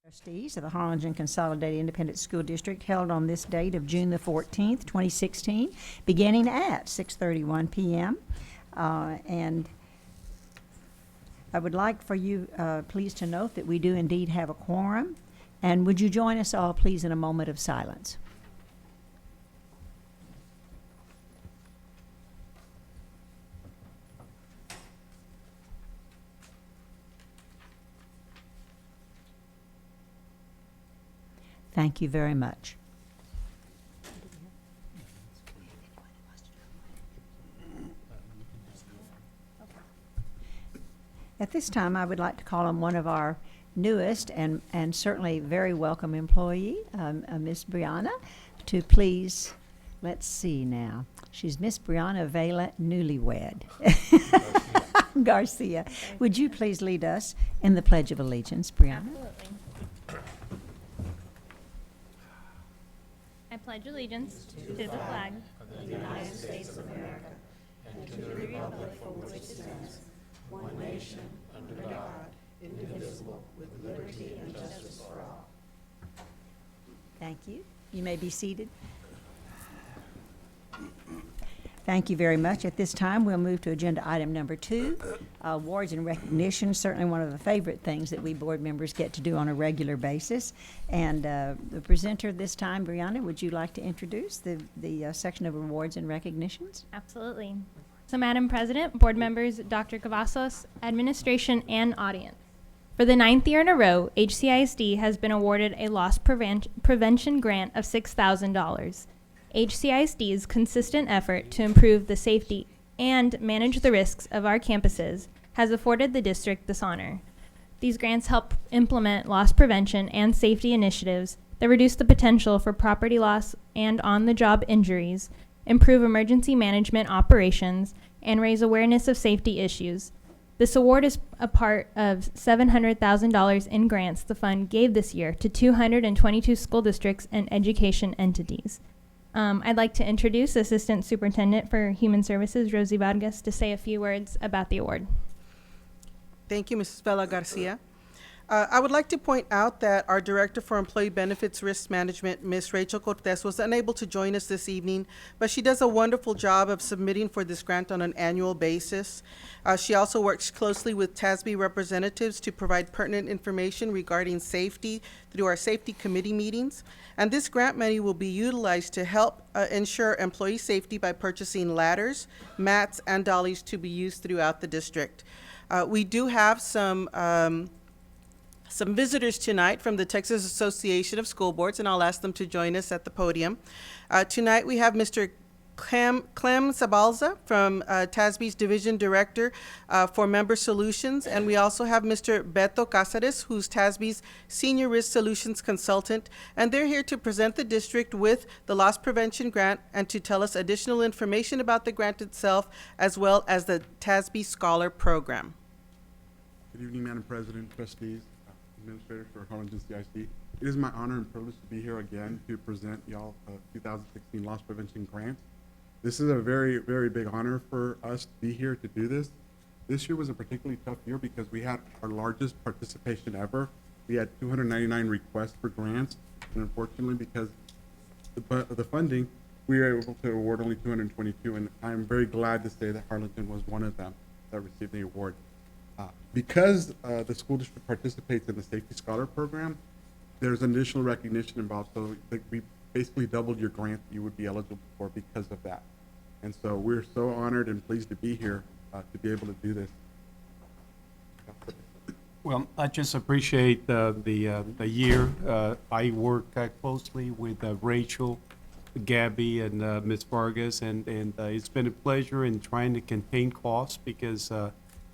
Trustees of the Harlingen Consolidated Independent School District held on this date of June the 14th, 2016, beginning at 6:31 p.m. And I would like for you, please, to note that we do indeed have a quorum. And would you join us all, please, in a moment of silence? Thank you very much. At this time, I would like to call on one of our newest and certainly very welcome employee, Miss Brianna, to please, let's see now. She's Miss Brianna Vela, newlywed. Garcia. Would you please lead us in the Pledge of Allegiance, Brianna? Absolutely. I pledge allegiance to the flag of the United States of America and to the republic for which it stands, one nation, under God, indivisible, with liberty and justice for all. Thank you. You may be seated. Thank you very much. At this time, we'll move to agenda item number 2, awards and recognition. Certainly one of the favorite things that we board members get to do on a regular basis. And the presenter this time, Brianna, would you like to introduce the section of awards and recognitions? Absolutely. So, Madam President, board members, Dr. Cavazos, administration, and audience. For the 9th year in a row, HCISD has been awarded a loss prevention grant of $6,000. HCISD's consistent effort to improve the safety and manage the risks of our campuses has afforded the district this honor. These grants help implement loss prevention and safety initiatives that reduce the potential for property loss and on-the-job injuries, improve emergency management operations, and raise awareness of safety issues. This award is a part of $700,000 in grants the fund gave this year to 222 school districts and education entities. I'd like to introduce Assistant Superintendent for Human Services, Rosie Vargas, to say a few words about the award. Thank you, Mrs. Vela Garcia. I would like to point out that our Director for Employee Benefits Risk Management, Ms. Rachel Cortez, was unable to join us this evening, but she does a wonderful job of submitting for this grant on an annual basis. She also works closely with TASB representatives to provide pertinent information regarding safety through our safety committee meetings. And this grant money will be utilized to help ensure employee safety by purchasing ladders, mats, and dollies to be used throughout the district. We do have some visitors tonight from the Texas Association of School Boards, and I'll ask them to join us at the podium. Tonight we have Mr. Clem Sabalza from TASB's Division Director for Member Solutions, and we also have Mr. Beto Cáceres, who's TASB's Senior Risk Solutions Consultant, and they're here to present the district with the Loss Prevention Grant and to tell us additional information about the grant itself, as well as the TASB Scholar Program. Good evening, Madam President, trustees, administrator for Harlingen CISD. It is my honor and privilege to be here again to present y'all 2016 Loss Prevention Grant. This is a very, very big honor for us to be here to do this. This year was a particularly tough year because we had our largest participation ever. We had 299 requests for grants, and unfortunately, because of the funding, we were able to award only 222, and I'm very glad to say that Harlingen was one of them that received the award. Because the school district participates in the Safety Scholar Program, there's additional recognition involved, so we basically doubled your grant that you would be eligible for because of that. And so we're so honored and pleased to be here to be able to do this. Well, I just appreciate the year. I work closely with Rachel, Gabby, and Ms. Vargas, and it's been a pleasure in trying to contain costs because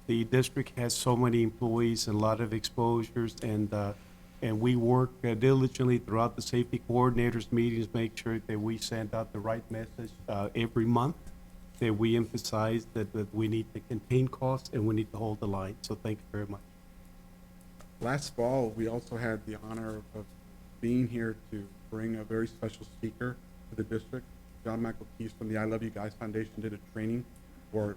the district has so many employees and a lot of exposures, and we work diligently throughout the safety coordinators meetings, make sure that we send out the right message every month, that we emphasize that we need to contain costs and we need to hold the line. So thank you very much. Last fall, we also had the honor of being here to bring a very special speaker to the district. John Michael Keys from the I Love You Guys Foundation did a training for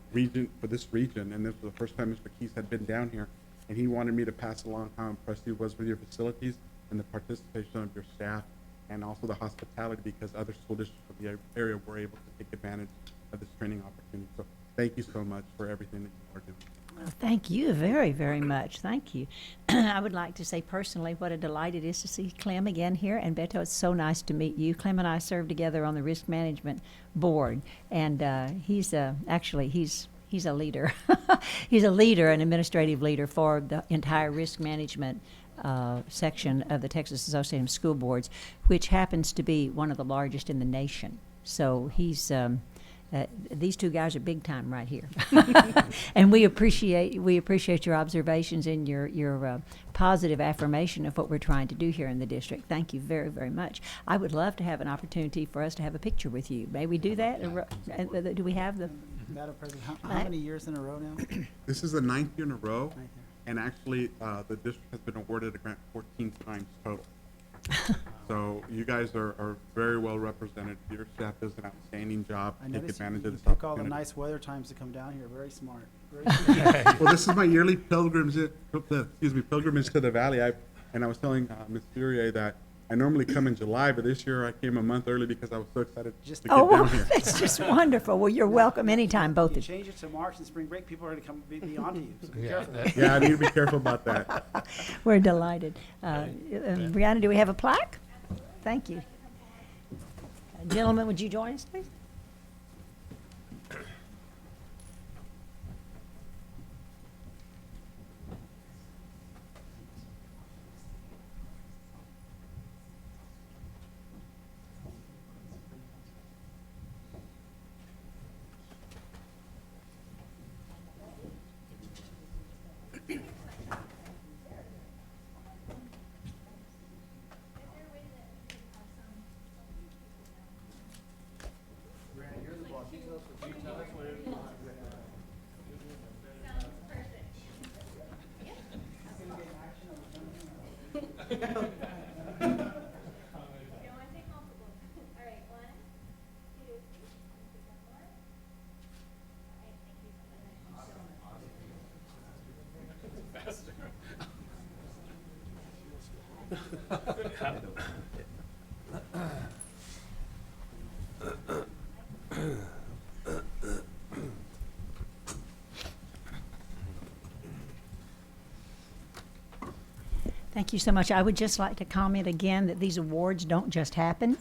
this region, and this was the first time Mr. Keys had been down here, and he wanted me to pass along how impressed he was with your facilities and the participation of your staff, and also the hospitality, because other school districts of the area were able to take advantage of this training opportunity. So thank you so much for everything that you are doing. Well, thank you very, very much. Thank you. I would like to say personally what a delight it is to see Clem again here. And Beto, it's so nice to meet you. Clem and I served together on the Risk Management Board, and he's a leader. He's a leader, an administrative leader for the entire risk management section of the Texas Association of School Boards, which happens to be one of the largest in the nation. So he's these two guys are big time right here, and we appreciate your observations and your positive affirmation of what we're trying to do here in the district. Thank you very, very much. I would love to have an opportunity for us to have a picture with you. May we do that? Do we have the? Madam President, how many years in a row now? This is the 9th year in a row, Ninth year. and actually the district has been awarded a grant 14 times total. So you guys are very well represented. Your staff does an outstanding job. I Take noticed advantage you of this pick all the opportunity. nice weather times to come down here. Very smart. Very smart. Well, this is my yearly pilgrimage to the valley. And I was telling Ms. Fourier that I normally come in July, but this year I came a month early because I was so excited Just- to get Oh, down here. that's just wonderful. Well, you're welcome anytime, both You of you. change it to March and spring break, people are going to come be on to you. So be careful. Yeah, I need to be careful about that. We're delighted. Brianna, do we have a plaque? Thank you. Gentlemen, would you join us, please? Thank you so much. I would just like to comment again that these awards don't just happen.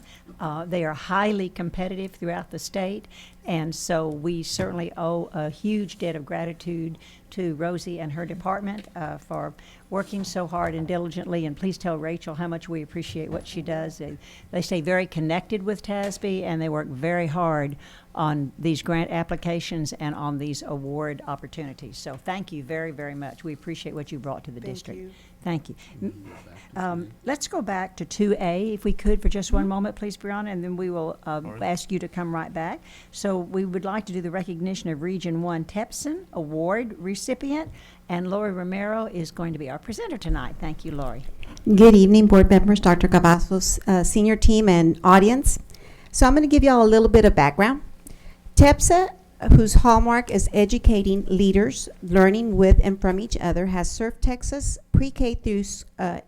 They are highly competitive throughout the state, and so we certainly owe a huge debt of gratitude to Rosie and her department for working so hard and diligently, and please tell Rachel how much we appreciate what she does. They stay very connected with TASB, and they work very hard on these grant applications and on these award opportunities. So thank you very, very much. We appreciate what you brought to the district. you. Thank you. Let's go back to 2A, if we could, for just one moment, please, Brianna, and then we will ask you to come right back. So we would like to do the recognition of Region 1 TEPSON Award recipient, and Lori Romero is going to be our presenter tonight. Thank you, Lori. Good evening, board members, Dr. Cavazos, senior team, and audience. So I'm going to give you all a little bit of background. TEPSA, whose hallmark is educating leaders, learning with and from each other, has served Texas pre-K through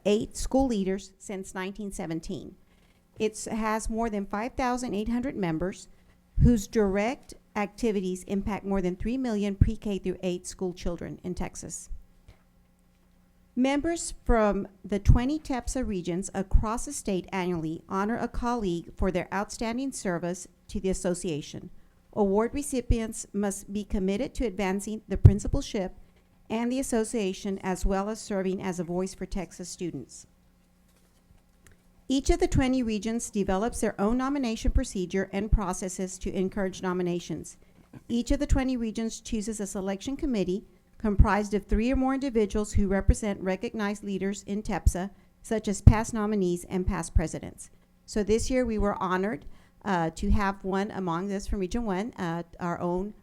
8 school leaders since 1917. It has more than 5,800 members whose direct activities impact more than 3 million pre-K through 8 school children in Texas. Members from the 20 TEPSA regions across the state annually honor a colleague for their outstanding service to the association. Award recipients must be committed to advancing the principalship and the association, as well as serving as a voice for Texas students. Each of the 20 regions develops their own nomination procedure and processes to encourage nominations. Each of the 20 regions chooses a selection committee comprised of 3 or more individuals who represent recognized leaders in TEPSA, such as past nominees and past presidents. So this year we were honored to have one among us from Region 1, our own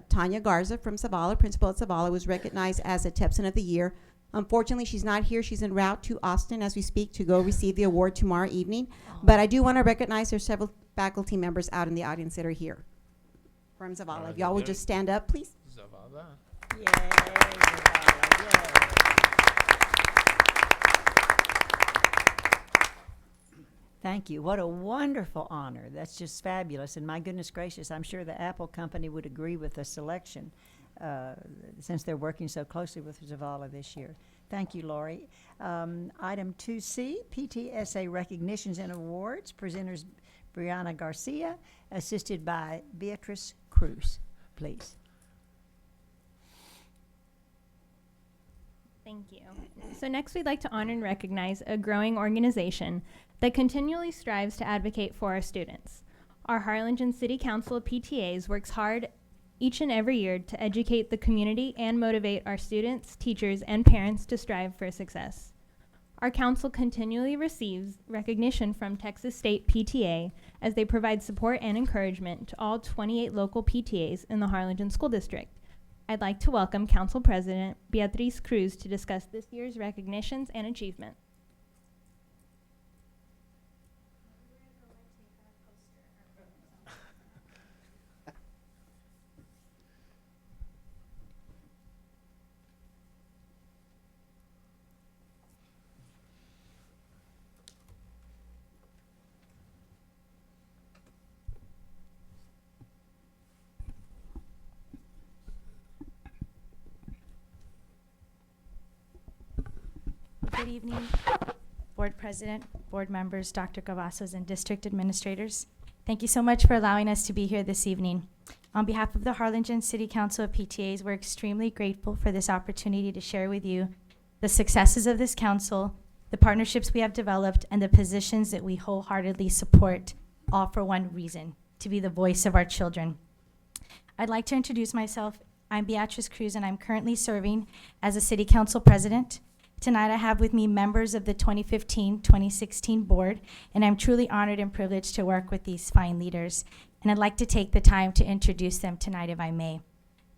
Tanya Garza from Zavala, principal at Zavala, was recognized as a TEPSON of the Year. Unfortunately, she's not here. She's en route to Austin as we speak to go receive the award tomorrow evening. But I do want to recognize there's several faculty members out in the audience that are here from Zavala. If y'all would just stand up, please. Zavala. Yay, Zavala, yay. Thank you. What a wonderful honor. That's just fabulous. And my goodness gracious, I'm sure the Apple company would agree with the selection since they're working so closely with Zavala this year. Thank you, Lori. Item 2C, PTSA recognitions and awards. Presenters Brianna Garcia, assisted by Beatrice Cruz. Please. Thank you. So next we'd like to honor and recognize a growing organization that continually strives to advocate for our students. Our Harlingen City Council of PTAs works hard each and every year to educate the community and motivate our students, teachers, and parents to strive for success. Our council continually receives recognition from Texas State PTA as they provide support and encouragement to all 28 local PTAs in the Harlingen School District. I'd like to welcome Council President Beatriz Cruz to discuss this year's recognitions and achievement. Good evening, Board President, Board members, Dr. Cavazos, and District Administrators. Thank you so much for allowing us to be here this evening. On behalf of the Harlingen City Council of PTAs, we're extremely grateful for this opportunity to share with you the successes of this council, the partnerships we have developed, and the positions that we wholeheartedly support, all for one reason, to be the voice of our children. I'd like to introduce myself. I'm Beatrice Cruz, and I'm currently serving as a City Council President. Tonight I have with me members of the 2015-2016 board, and I'm truly honored and privileged to work with these fine leaders. And I'd like to take the time to introduce them tonight if I may.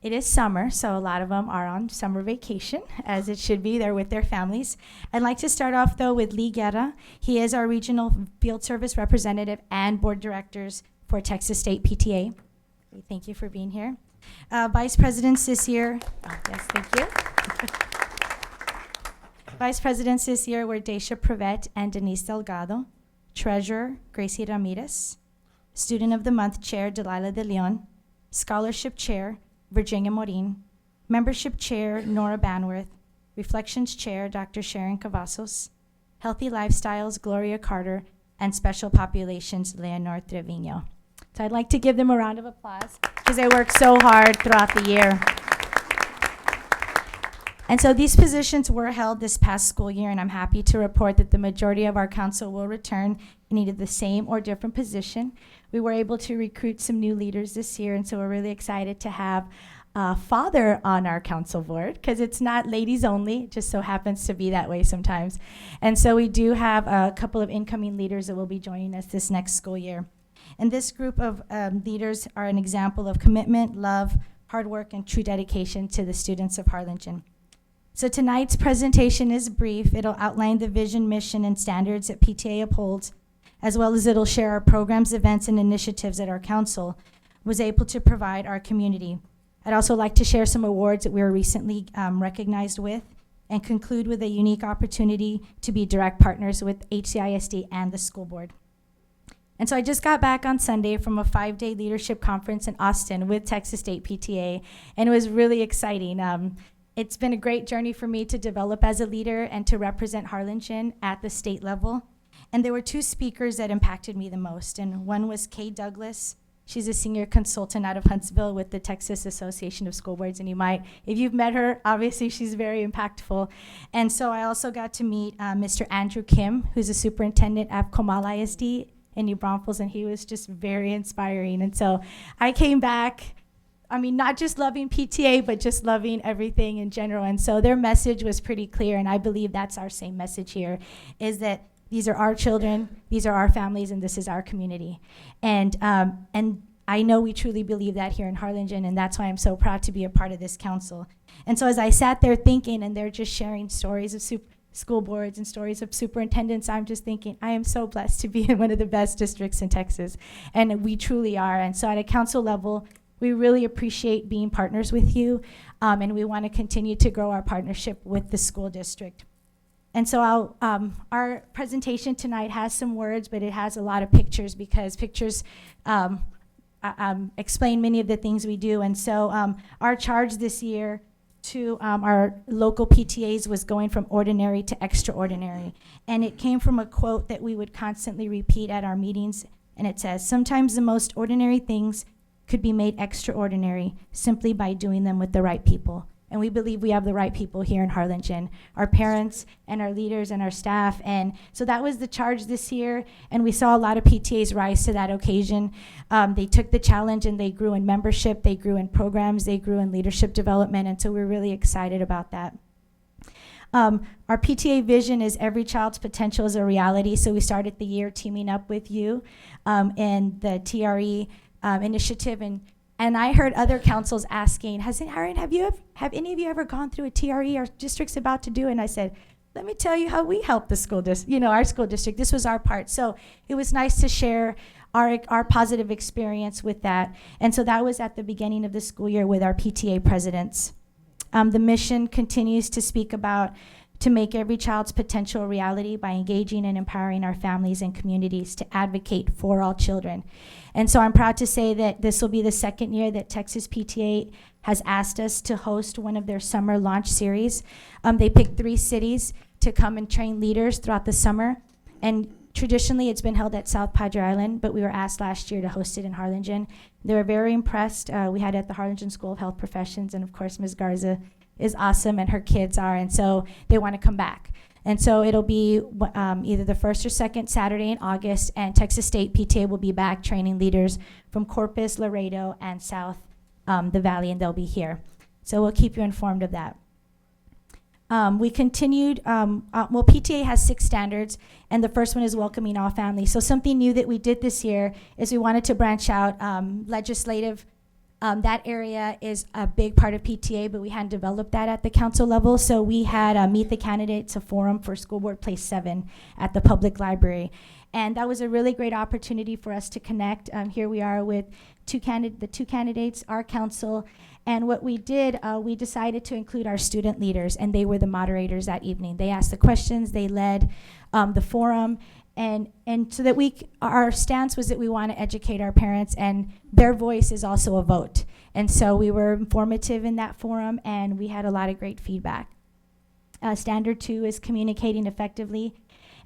It is summer, so a lot of them are on summer vacation, as it should be. They're with their families. I'd like to start off though with Lee Guerra. He is our regional field service representative and board directors for Texas State PTA. Thank you for being here. Vice Presidents this year, yes, thank you. Vice Presidents this year were Daisha Prevet and Denise Delgado. Treasurer, Gracie Ramirez. Student of the Month Chair, Delilah De Leon. Scholarship Chair, Virginia Morin. Membership Chair, Nora Banworth. Reflections Chair, Dr. Sharon Cavazos. Healthy Lifestyles, Gloria Carter. And Special Populations, Leonor Trevino. So I'd like to give them a round of applause because they work so hard throughout the year. And so these positions were held this past school year, and I'm happy to report that the majority of our council will return in either the same or different position. We were able to recruit some new leaders this year, and so we're really excited to have a father on our council board, because it's not ladies only, it just so happens to be that way sometimes. And so we do have a couple of incoming leaders that will be joining us this next school year. And this group of leaders are an example of commitment, love, hard work, and true dedication to the students of Harlingen. So tonight's presentation is brief. It'll outline the vision, mission, and standards that PTA upholds, as well as it'll share our programs, events, and initiatives that our council was able to provide our community. I'd also like to share some awards that we were recently recognized with, and conclude with a unique opportunity to be direct partners with HCISD and the school board. And so I just got back on Sunday from a 5-day leadership conference in Austin with Texas State PTA, and it was really exciting. It's been a great journey for me to develop as a leader and to represent Harlingen at the state level. And there were two speakers that impacted me the most, and one was Kay Douglas. She's a senior consultant out of Huntsville with the Texas Association of School Boards, and you might, if you've met her, obviously she's very impactful. And so I also got to meet Mr. Andrew Kim, who's a superintendent at Comal ISD in New Braunfels, and he was just very inspiring. And so I came back, not just loving PTA, but just loving everything in general. And so their message was pretty clear, and I believe that's our same message here, is that these are our children, these are our families, and this is our community. And I know we truly believe that here in Harlingen, and that's why I'm so proud to be a part of this council. And so as I sat there thinking, and they're just sharing stories of school boards and stories of superintendents, I'm just thinking, I am so blessed to be in one of the best districts in Texas, and we truly are. And so at a council level, we really appreciate being partners with you, and we want to continue to grow our partnership with the school district. And so our presentation tonight has some words, but it has a lot of pictures because pictures explain many of the things we do. And so our charge this year to our local PTAs was going from ordinary to extraordinary. And it came from a quote that we would constantly repeat at our meetings. And it says, "Sometimes the most ordinary things could be made extraordinary simply by doing them with the right people." And we believe we have the right people here in Harlingen, our parents and our leaders and our staff. And so that was the charge this year. And we saw a lot of PTAs rise to that occasion. They took the challenge and they grew in membership, they grew in programs, they grew in leadership development. And so we're really excited about that. Our PTA vision is every child's potential is a reality. So we started the year teaming up with you and the TRE initiative. And I heard other councils asking, have any of you ever gone through a TRE our district's about to do? And I said, let me tell you how we help the school district, our school district. This was our part. So it was nice to share our positive experience with that. And so that was at the beginning of the school year with our PTA presidents. The mission continues to speak about to make every child's potential a reality by engaging and empowering our families and communities to advocate for all children. And so I'm proud to say that this will be the second year that Texas PTA has asked us to host one of their summer launch series. They picked 3 cities to come and train leaders throughout the summer. And traditionally it's been held at South Padre Island, but we were asked last year to host it in Harlingen. They were very impressed. We had it at the Harlingen School of Health Professions, and of course Ms. Garza is awesome and her kids are, and so they want to come back. And so it'll be either the first or second Saturday in August, and Texas State PTA will be back training leaders from Corpus, Laredo, and South the Valley, and they'll be here. So we'll keep you informed of that. We continued, PTA has 6 standards, and the first one is welcoming all families. So something new that we did this year is we wanted to branch out legislative. That area is a big part of PTA, but we hadn't developed that at the council level. So we had Meet the Candidates, a forum for School Board Place 7 at the public library. And that was a really great opportunity for us to connect. Here we are with the 2 candidates, our council. And what we did, we decided to include our student leaders, and they were the moderators that evening. They asked the questions, they led the forum. And so that our stance was that we want to educate our parents, and their voice is also a vote. And so we were informative in that forum, and we had a lot of great feedback. Standard 2 is communicating effectively.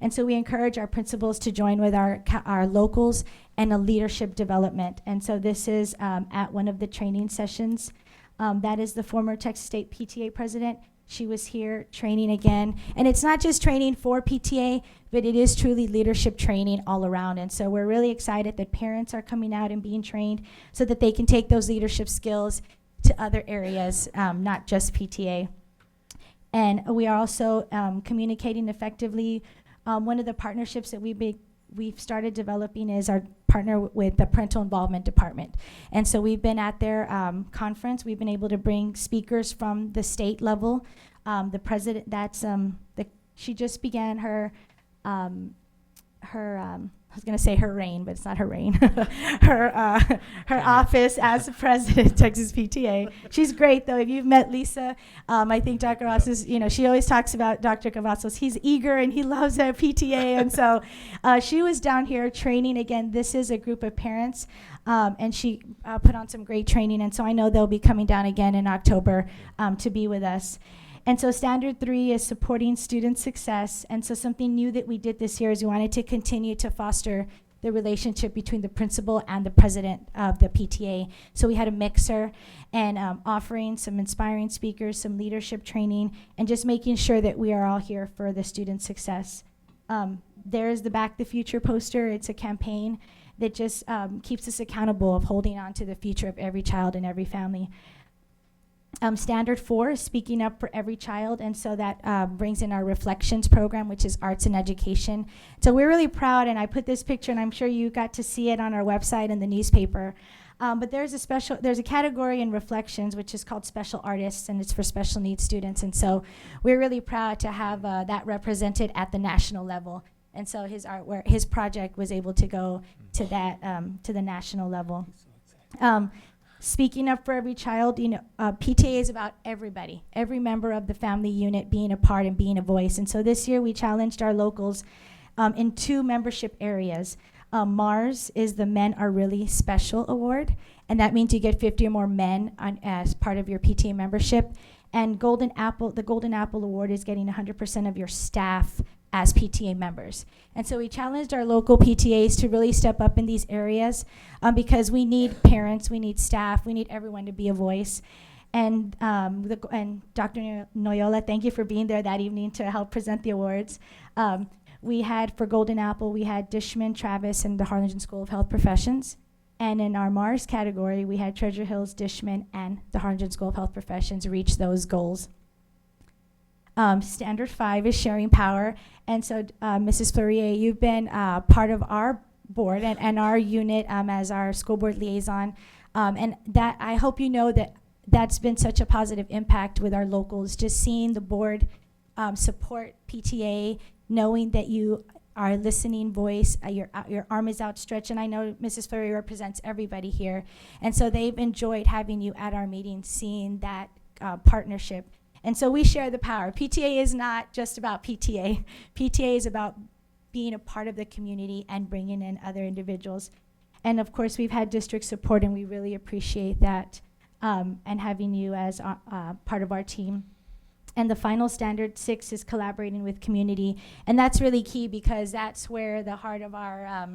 And so we encourage our principals to join with our locals and a leadership development. And so this is at one of the training sessions. That is the former Texas State PTA president. She was here training again. And it's not just training for PTA, but it is truly leadership training all around. And so we're really excited that parents are coming out and being trained so that they can take those leadership skills to other areas, not just PTA. And we are also communicating effectively. One of the partnerships that we've started developing is our partner with the Parental Involvement Department. And so we've been at their conference. We've been able to bring speakers from the state level. The president, she just began her I was going to say her reign, but it's not her reign. her office as president of Texas PTA. She's great, though. If you've met Lisa, I think Dr. Ross is, she always talks about Dr. Cavazos. He's eager and he loves our PTA. And so she was down here training. Again, this is a group of parents, and she put on some great training. And so I know they'll be coming down again in October to be with us. And so standard 3 is supporting student success. And so something new that we did this year is we wanted to continue to foster the relationship between the principal and the president of the PTA. So we had a mixer and offering some inspiring speakers, some leadership training, and just making sure that we are all here for the student success. There is the Back the Future poster. It's a campaign that just keeps us accountable of holding on to the future of every child and every family. Standard 4 is speaking up for every child, and so that brings in our Reflections program, which is arts and education. So we're really proud, and I put this picture, and I'm sure you got to see it on our website and the newspaper. But there's a category in Reflections which is called Special Artists, and it's for special needs students. And so we're really proud to have that represented at the national level. And so his project was able to go to that to the national level. speaking up for every child. PTA is about everybody, every member of the family unit being a part and being a voice. And so this year we challenged our locals in 2 membership areas. Mars is the Men Are Really Special Award, and that means you get 50 or more men as part of your PTA membership. And the Golden Apple Award is getting 100% of your staff as PTA members. And so we challenged our local PTAs to really step up in these areas because we need parents, we need staff, we need everyone to be a voice. And Dr. Noyola, thank you for being there that evening to help present the awards. We had, for Golden Apple, we had Dishman, Travis, and the Harlingen School of Health Professions. And in our Mars category, we had Treasure Hills, Dishman, and the Harlingen School of Health Professions reach those goals. Standard 5 is sharing power. And so, Mrs. Fleury, you've been part of our board and our unit as our school board liaison. And that, I hope you know that that's been such a positive impact with our locals, just seeing the board support PTA, knowing that you are a listening voice, your arm is outstretched, and I know Mrs. Fleury represents everybody here. And so they've enjoyed having you at our meetings, seeing that partnership. And so we share the power. PTA is not just about PTA. PTA is about being a part of the community and bringing in other individuals. And of course, we've had district support, and we really appreciate that, and having you as part of our team. And the final standard 6 is collaborating with community. And that's really key because that's where the heart of our,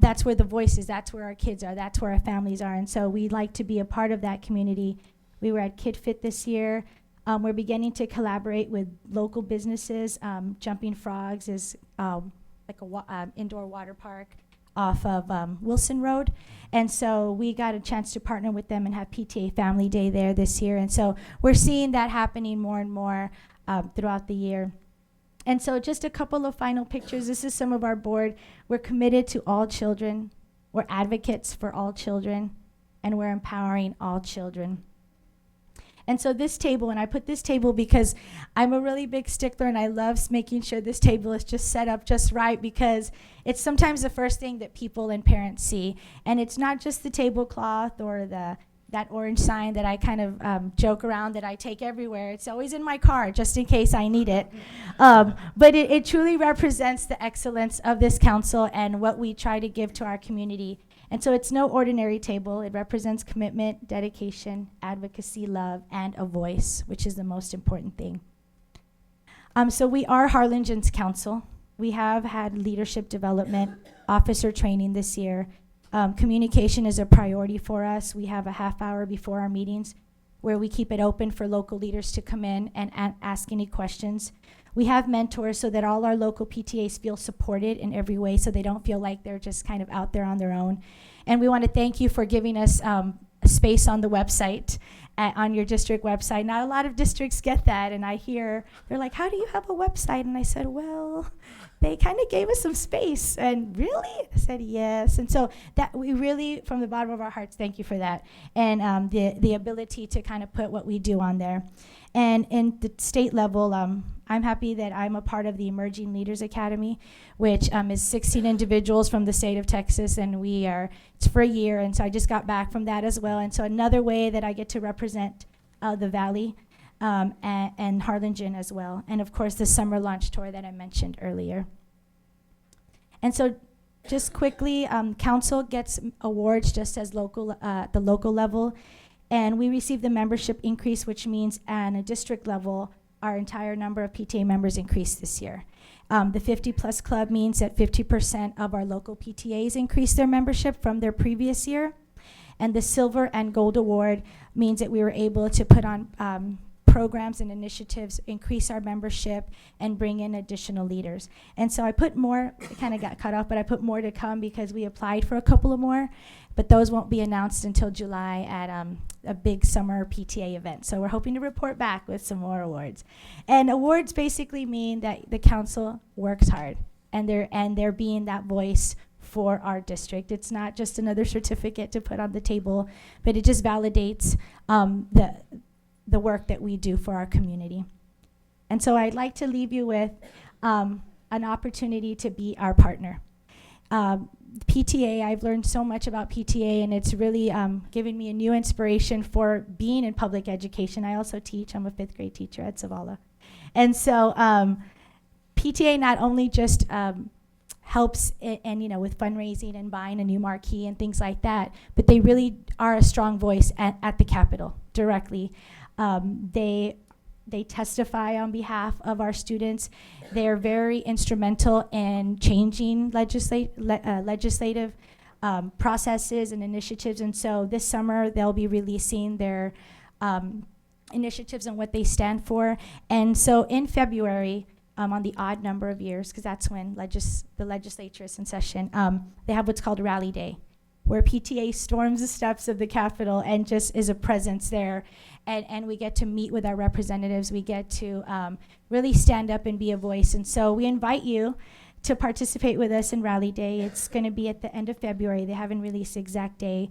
that's where the voice is, that's where our kids are, that's where our families are. And so we'd like to be a part of that community. We were at Kid Fit this year. We're beginning to collaborate with local businesses. Jumping Frogs is like a indoor water park off of Wilson Road. And so we got a chance to partner with them and have PTA Family Day there this year. And so we're seeing that happening more and more throughout the year. And so just a couple of final pictures. This is some of our board. We're committed to all children. We're advocates for all children. And we're empowering all children. And so this table, and I put this table because I'm a really big stickler and I love making sure this table is just set up just right because it's sometimes the first thing that people and parents see. And it's not just the tablecloth or that orange sign that I kind of joke around that I take everywhere. It's always in my car just in case I need it. But it truly represents the excellence of this council and what we try to give to our community. And so it's no ordinary table. It represents commitment, dedication, advocacy, love, and a voice, which is the most important thing. So we are Harlingen's council. We have had leadership development, officer training this year. Communication is a priority for us. We have a half hour before our meetings where we keep it open for local leaders to come in and ask any questions. We have mentors so that all our local PTAs feel supported in every way so they don't feel like they're just kind of out there on their own. And we want to thank you for giving us space on the website, on your district website. Not a lot of districts get that, and I hear, they're like, how do you have a website? And I said, well, they kind of gave us some space. And really? I said, yes. And so that we really, from the bottom of our hearts, thank you for that. And the ability to kind of put what we do on there. And in the state level, I'm happy that I'm a part of the Emerging Leaders Academy, which is 16 individuals from the state of Texas, and it's for a year, and so I just got back from that as well. And so another way that I get to represent the Valley and Harlingen as well. And of course, the summer launch tour that I mentioned earlier. And so just quickly, council gets awards just as the local level. And we received the membership increase, which means on a district level, our entire number of PTA members increased this year. The 50 Plus Club means that 50% of our local PTAs increased their membership from their previous year. And the Silver and Gold Award means that we were able to put on programs and initiatives, increase our membership, and bring in additional leaders. And so I put more, it kind of got cut off, but I put more to come because we applied for a couple of more, but those won't be announced until July at a big summer PTA event. So we're hoping to report back with some more awards. And awards basically mean that the council works hard and they're being that voice for our district. It's not just another certificate to put on the table, but it just validates the work that we do for our community. And so I'd like to leave you with an opportunity to be our partner. PTA, I've learned so much about PTA, and it's really given me a new inspiration for being in public education. I also teach. I'm a 5th grade teacher at Zavala. And so PTA not only just helps and with fundraising and buying a new marquee and things like that, but they really are a strong voice at the Capitol directly. They testify on behalf of our students. They're very instrumental in changing legislative processes and initiatives. And so this summer, they'll be releasing their initiatives and what they stand for. And so in February, on the odd number of years, because that's when the legislature is in session, they have what's called Rally Day, where PTA storms the steps of the Capitol and just is a presence there. And we get to meet with our representatives. We get to really stand up and be a voice. And so we invite you to participate with us in Rally Day. It's going to be at the end of February. They haven't released the exact day.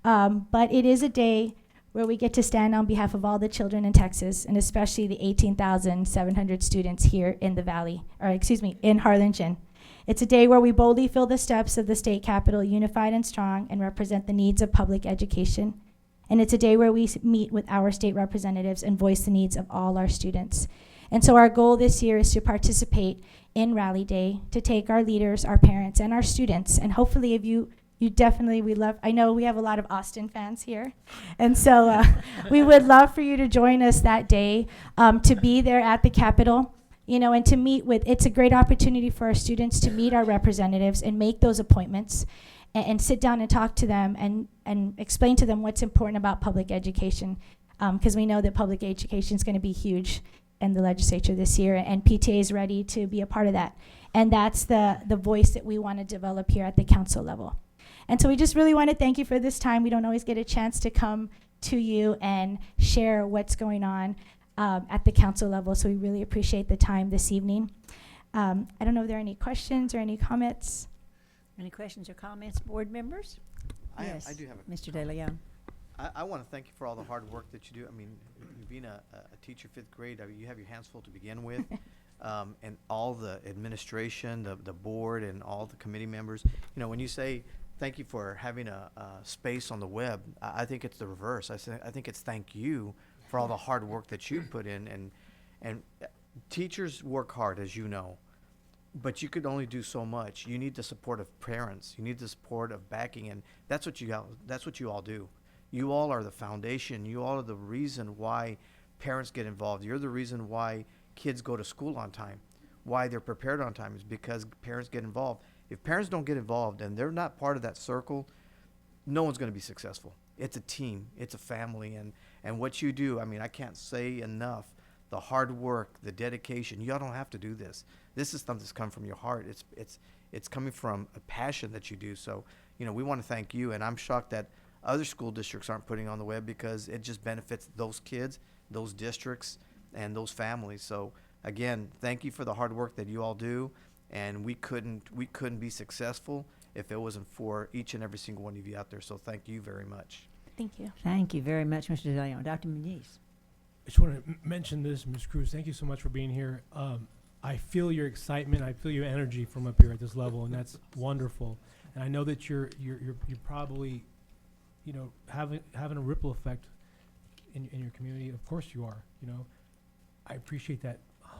But it is a day where we get to stand on behalf of all the children in Texas, and especially the 18,700 students here in the Valley, in Harlingen. It's a day where we boldly fill the steps of the state capitol, unified and strong, and represent the needs of public education. And it's a day where we meet with our state representatives and voice the needs of all our students. And so our goal this year is to participate in Rally Day, to take our leaders, our parents, and our students, and hopefully if you definitely, I know we have a lot of Austin fans here. And so we would love for you to join us that day, to be there at the Capitol, and to meet with, it's a great opportunity for our students to meet our representatives and make those appointments and sit down and talk to them and explain to them what's important about public education. Because we know that public education is going to be huge in the legislature this year, and PTA is ready to be a part of that. And that's the voice that we want to develop here at the council level. And so we just really want to thank you for this time. We don't always get a chance to come to you and share what's going on at the council level, so we really appreciate the time this evening. I don't know if there are any questions or any comments. Any questions or comments, board members? Yes, I do have a Mr. De Leon. I want to thank you for all the hard work that you do. I mean, being a teacher 5th grade, I mean, you have your hands full to begin with. And all the administration, the board, and all the committee members. When you say thank you for having a space on the web, I think it's the reverse. I think it's thank you for all the hard work that you put in. And teachers work hard, as you know. But you could only do so much. You need the support of parents. You need the support of backing, and that's what you all do. You all are the foundation. You all are the reason why parents get involved. You're the reason why kids go to school on time, why they're prepared on time, is because parents get involved. If parents don't get involved and they're not part of that circle, no one's going to be successful. It's a team. It's a family, and what you do, I mean, I can't say enough. The hard work, the dedication. Y'all don't have to do this. This is something that's come from your heart. It's coming from a passion that you do. So, we want to thank you. And I'm shocked that other school districts aren't putting on the web, because it just benefits those kids, those districts, and those families. So again, thank you for the hard work that you all do. And we couldn't be successful if it wasn't for each and every single one of you out there. So thank you very much. Thank you. Thank you very much, Mr. De Leon. Dr. Muniz. I just want to mention this, Ms. Cruz. Thank you so much for being here. I feel your excitement. I feel your energy from up here at this level, and that's wonderful. And I know that you're probably, having a ripple effect in your community. Of course you are. I appreciate that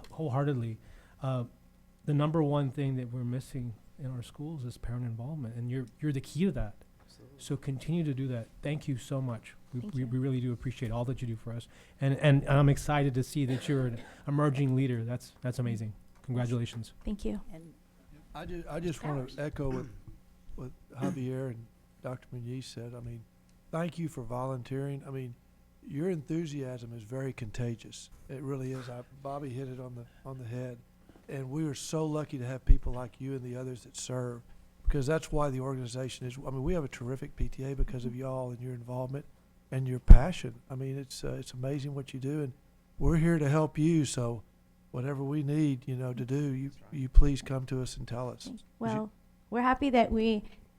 wholeheartedly. The number one thing that we're missing in our schools is parent involvement, and you're the key to that. Absolutely. So continue to do that. Thank you so much. Thank We you. really do appreciate all that you do for us. And I'm excited to see that you're an emerging leader. That's amazing. Congratulations. Thank you. And I just want to echo what Javier and Dr. Muniz said. I mean, thank you for volunteering. I mean, your enthusiasm is very contagious. It really is. Bobby hit it on the head. And we are so lucky to have people like you and the others that serve, because that's why the organization is. I mean, we have a terrific PTA because of y'all and your involvement and your passion. I mean, it's amazing what you do, and we're here to help you. So whatever we need, to do, you please come to us and tell us. Well, we're happy that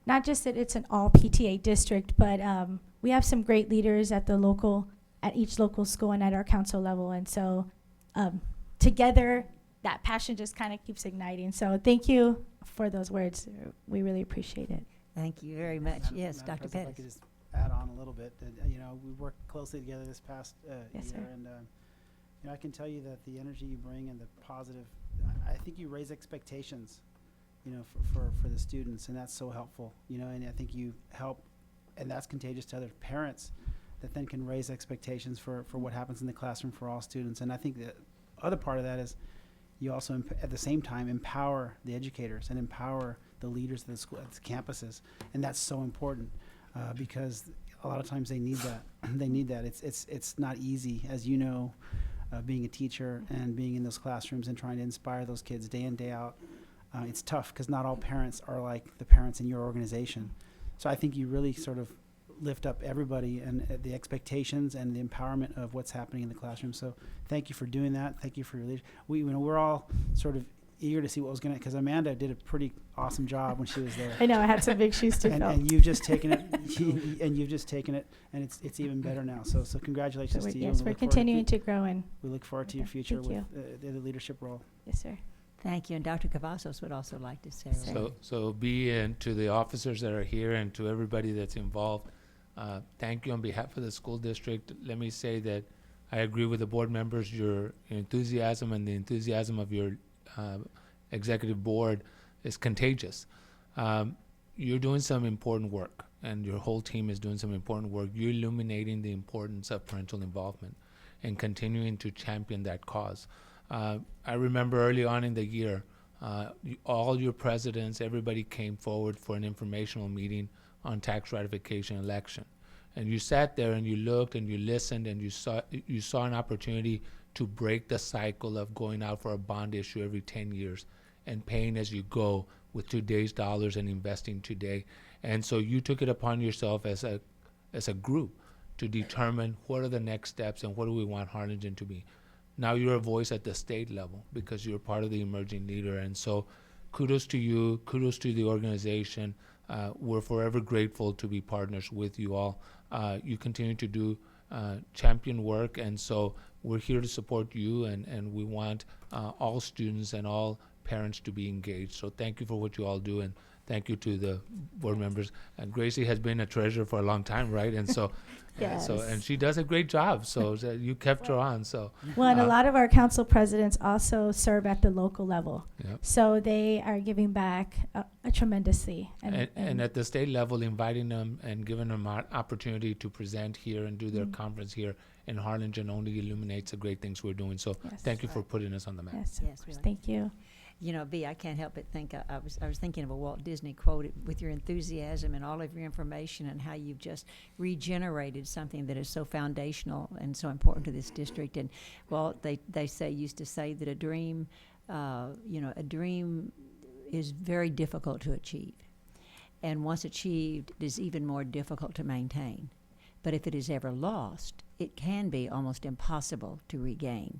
not just that it's an all PTA district, but we have some great leaders at each local school and at our council level. And so together, that passion just kind of keeps igniting. So thank you for those words. We really appreciate it. Thank you very much. Madam- Yes, Madam Dr. President, if I Pettis. could just add on a little bit, that, you know, we worked closely together this past Yes, year, sir. and you know, I can tell you that the energy you bring and the positive, I think you raise expectations, you know, for the students, and that's so helpful, you know, and I think you help, and that's contagious to other parents that then can raise expectations for what happens in the classroom for all students. And I think the other part of that is you also, at the same time, empower the educators and empower the leaders of the school, at the campuses, and that's so important because a lot of times they need that. They need that. It's not easy, as you know, being a teacher and being in those classrooms and trying to inspire those kids day in, day out. It's tough because not all parents are like the parents in your organization. So I think you really sort of lift up everybody and the expectations and the empowerment of what's happening in the classroom. So thank you for doing that. Thank you for your leadership. We're all sort of eager to see what was going to, because Amanda did a pretty awesome job when she was there. I know, I had some big shoes to fill. And you've just taken it, and you've just taken it, and it's even better now. So congratulations So to you. yes, and we we're look forward continuing to grow and We look forward to your Okay, future thank with the leadership role. yes, sir. Thank you. And Dr. Cavazos would also like to say. Yes, sir. So be and to the officers that are here and to everybody that's involved, thank you on behalf of the school district. Let me say that I agree with the board members. Your enthusiasm and the enthusiasm of your executive board is contagious. You're doing some important work, and your whole team is doing some important work. You're illuminating the importance of parental involvement and continuing to champion that cause. I remember early on in the year, all your presidents, everybody came forward for an informational meeting on tax ratification election. And you sat there and you looked and you listened and you saw an opportunity to break the cycle of going out for a bond issue every 10 years and paying as you go with today's dollars and investing today. And so you took it upon yourself as a group to determine what are the next steps and what do we want Harlingen to be. Now you're a voice at the state level because you're part of the emerging leader. And so kudos to you, kudos to the organization. We're forever grateful to be partners with you all. You continue to do champion work, and so we're here to support you, and we want all students and all parents to be engaged. So thank you for what you all do, and thank you to the board members. And Gracie has been a treasurer for a long time, right? And so, Yes. and she does a great job. So you kept her on. So Well, and a lot of our council presidents also serve at the local level. Yep. So they are giving back tremendously. And at the state level, inviting them and giving them an opportunity to present here and do their conference here in Harlingen only illuminates the great things we're doing. So Yes. thank you for putting us on the map. Yes, of Yes, we course. like Thank you. You know, B, I can't help but think, I was thinking of a Walt Disney quote, with your enthusiasm and all of your information and how you've just regenerated something that is so foundational and so important to this district. And, well, they used to say that a dream is very difficult to achieve. And once achieved, it is even more difficult to maintain. But if it is ever lost, it can be almost impossible to regain.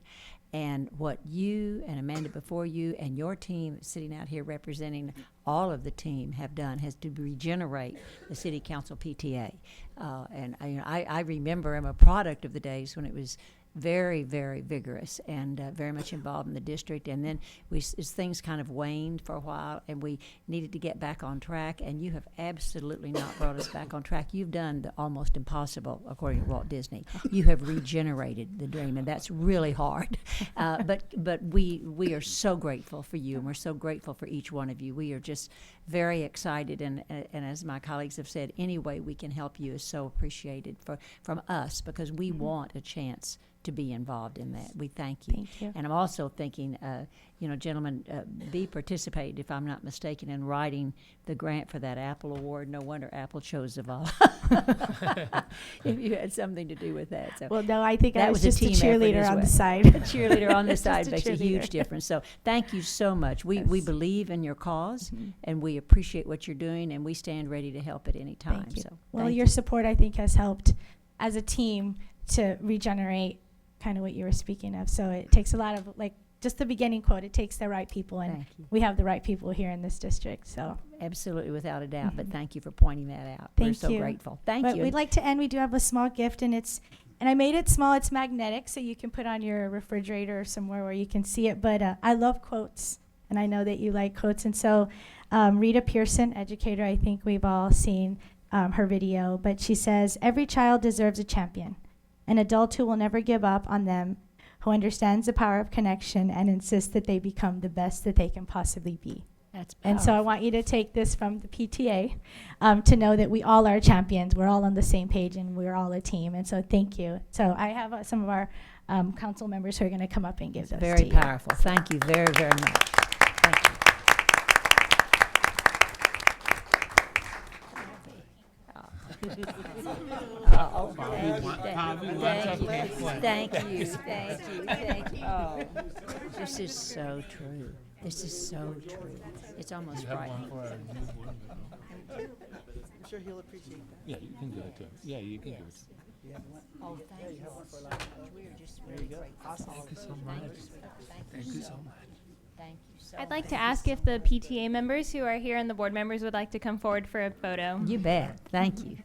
And what you and Amanda before you and your team sitting out here representing all of the team have done has to regenerate the City Council PTA. And I remember I'm a product of the days when it was very, very vigorous and very much involved in the district. And then as things kind of waned for a while and we needed to get back on track, and you have absolutely not brought us back on track. You've done the almost impossible, according to Walt Disney. You have regenerated the dream, and that's really hard. But we are so grateful for you, and we're so grateful for each one of you. We are just very excited, and as my colleagues have said, any way we can help you is so appreciated from us, because we want a chance to be involved in that. We thank you. Thank you. And I'm also thinking, gentlemen, B participated, if I'm not mistaken, in writing the grant for that Apple Award. No wonder Apple chose Zavala. If you had something to do with that. So Well, no, I think I that was was a just a team effort cheerleader as on the well. side. A cheerleader on the Just side a makes a huge cheerleader. difference. So thank you so much. We Yes. believe in your cause, Mhm. and we appreciate what you're doing, and we stand ready to help at any time. Thank you. So Well, thank your you. support, I think, has helped as a team to regenerate kind of what you were speaking of. So it takes a lot of, like, just the beginning quote, it takes the right people, and Thank you. we have the right people here in this district. So, Absolutely, without a doubt. But Mhm. thank you for pointing that out. We're Thank so you. grateful. Thank but you. we'd like to end. We do have a small gift, and I made it small. It's magnetic, so you can put on your refrigerator or somewhere where you can see it. But I love quotes, and I know that you like quotes. And so Rita Pearson, educator, I think we've all seen her video, but she says, every child deserves a champion, an adult who will never give up on them, who understands the power of connection and insists that they become the best that they can possibly be. That's And so I want you to take this from the PTA to know that we all are champions. We're all on the same page and we're all a team. And so thank you. So I have some of our council members who are going to come up and give those to Very you. powerful. Thank you very, very much. Thank you. Oh, thank you. Thank you. Oh, this is so true. This is so true. It's almost frightening. I'm sure he'll appreciate that. Yeah, you can give it to him. Yeah, you can give it to him. Oh, thank you all so much. We are just really grateful. Thank you so much. Thank you so much. Thank you so much. I'd like to ask if the PTA members who are here and the board members would like to come forward for a photo. You bet. Thank you.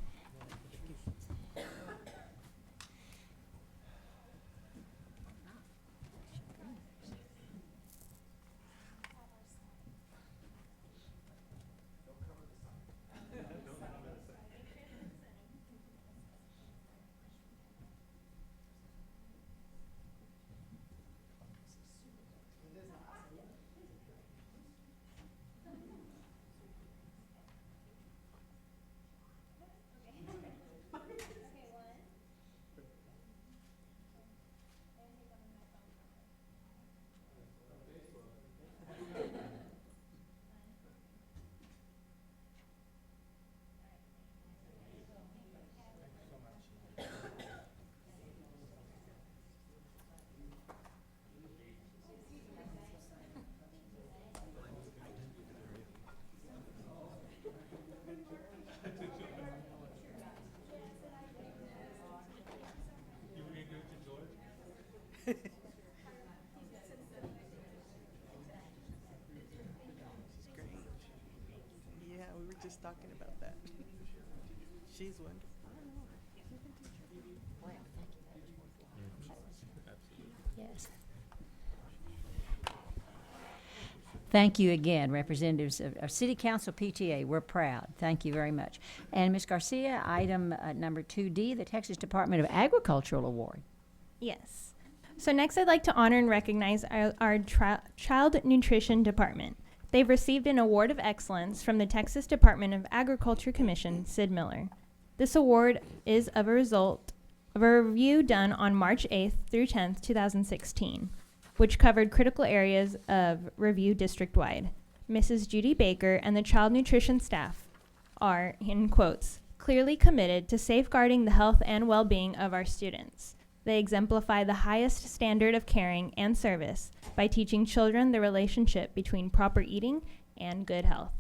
Yeah, we were just talking about that. She's wonderful. Yes. Thank you again, representatives of City Council PTA. We're proud. Thank you very much. And Ms. Garcia, item number 2D, the Texas Department of Agricultural Award. Yes. So next I'd like to honor and recognize our Child Nutrition Department. They've received an Award of Excellence from the Texas Department of Agriculture Commission, Sid Miller. This award is a result of a review done on March 8th through 10th, 2016, which covered critical areas of review district-wide. Mrs. Judy Baker and the child nutrition staff are, in quotes, clearly committed to safeguarding the health and well-being of our students. They exemplify the highest standard of caring and service by teaching children the relationship between proper eating and good health.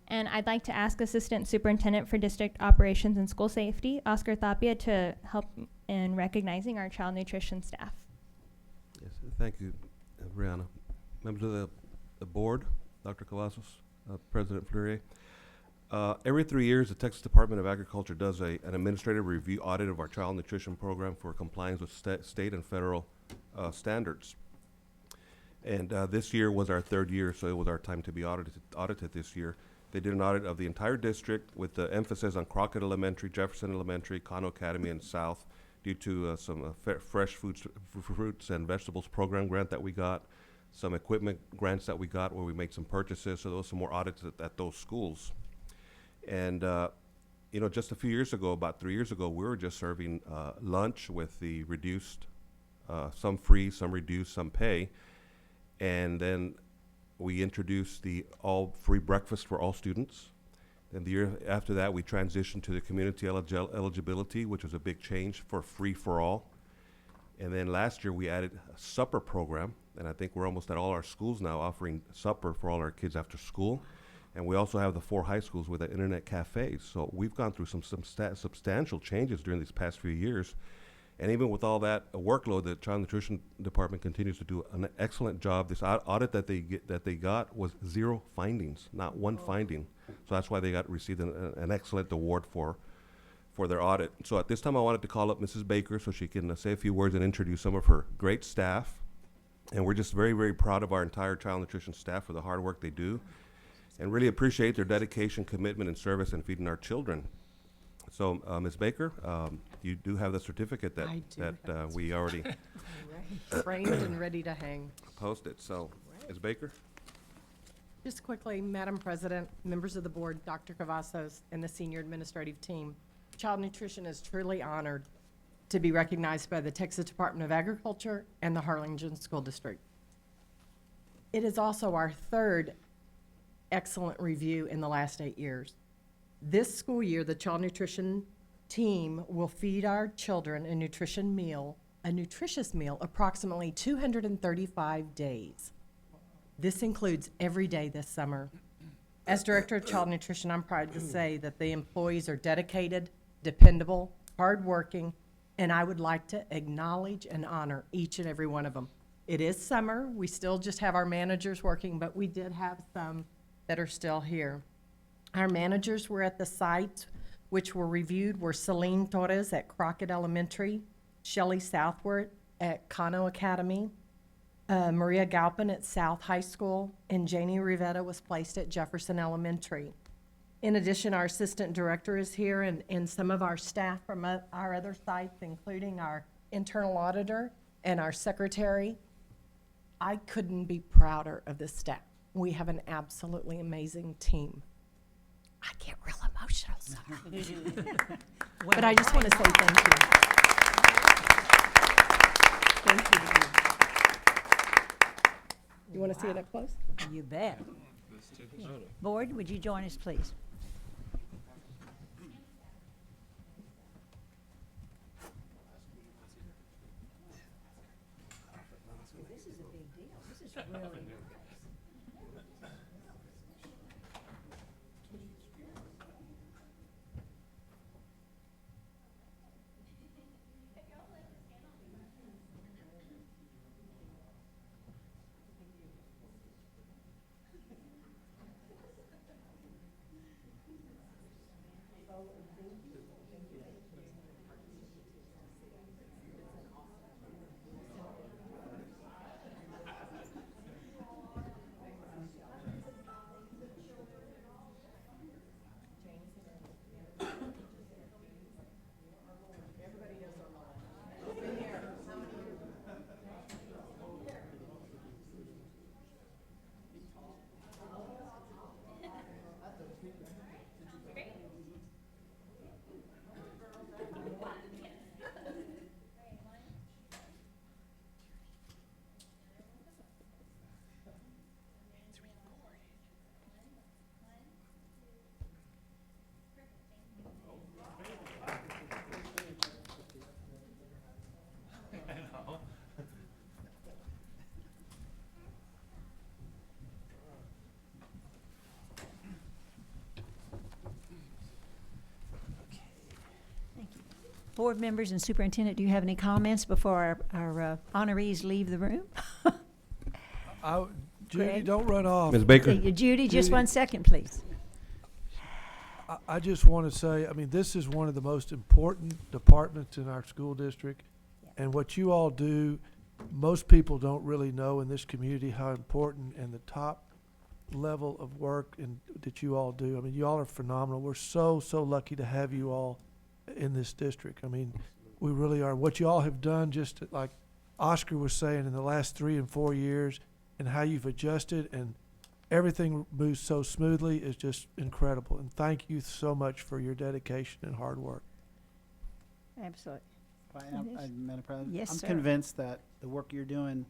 And I'd like to ask Assistant Superintendent for District Operations and School Safety, Oscar Tapia, to help in recognizing our child nutrition staff. Yes, thank you, Brianna. Members of the board, Dr. Cavazos, President Fleury. Every 3 years, the Texas Department of Agriculture does an administrative review audit of our child nutrition program for compliance with state and federal standards. And this year was our 3rd year, so it was our time to be audited this year. They did an audit of the entire district with the emphasis on Crockett Elementary, Jefferson Elementary, Cano Academy, and South, due to some fresh fruits and vegetables program grant that we got, some equipment grants that we got where we made some purchases, so there was some more audits at those schools. And, you know, just a few years ago, about 3 years ago, we were just serving lunch with the reduced, some free, some reduced, some pay. And then we introduced the all free breakfast for all students. And the year after that, we transitioned to the community eligibility, which was a big change for free for all. And then last year, we added a supper program, and I think we're almost at all our schools now offering supper for all our kids after school. And we also have the 4 high schools with the internet cafes. So we've gone through some substantial changes during these past few years. And even with all that workload, the Child Nutrition Department continues to do an excellent job. This audit that they got was 0 findings, not one finding. So that's why they received an excellent award for their audit. So at this time, I wanted to call up Mrs. Baker so she can say a few words and introduce some of her great staff And we're just very, very proud of our entire child nutrition staff for the hard work they do, and really appreciate their dedication, commitment, and service in feeding our children. So, Ms. Baker, you do have the certificate that, I do have the we already Framed and ready to hang. posted. So, Ms. Baker? Just quickly, Madam President, members of the board, Dr. Cavazos, and the senior administrative team, child nutrition is truly honored to be recognized by the Texas Department of Agriculture and the Harlingen School District. It is also our third excellent review in the last 8 years. This school year, the child nutrition team will feed our children a nutritious meal, approximately 235 days. This includes every day this summer. As Director of Child Nutrition, I'm proud to say that the employees are dedicated, dependable, hardworking, and I would like to acknowledge and honor each and every one of them. It is summer. We still just have our managers working, but we did have some that are still here. Our managers were at the site, which were reviewed, were Celine Torres at Crockett Elementary, Shelley Southward at Cano Academy, Maria Galpin at South High School, and Janie Rivetta was placed at Jefferson Elementary. In addition, our assistant director is here, and some of our staff from our other sites, including our internal auditor and our secretary. I couldn't be prouder of this staff. We have an absolutely amazing team. I get real emotional, sorry. But I just want to say thank you. Thank you. You want to see it up close? You bet. Board, would you join us, please? This is a big deal. This is really Board members and superintendent, do you have any comments before our honorees leave the room? Judy, Greg? don't run off. Ms. Baker? Judy, just Judy. 1 second, please. I just want to say, I mean, this is one of the most important departments in our school district. And what you all do, most people don't really know in this community how important and the top level of work that you all do. I mean, you all are phenomenal. We're so lucky to have you all in this district. I mean, we really are. What you all have done, just like Oscar was saying, in the last 3 and 4 years, and how you've adjusted and everything moves so smoothly is just incredible. And thank you so much for your dedication and hard work. Absolutely. Madam President? Yes, I'm sir. convinced that the work you're doing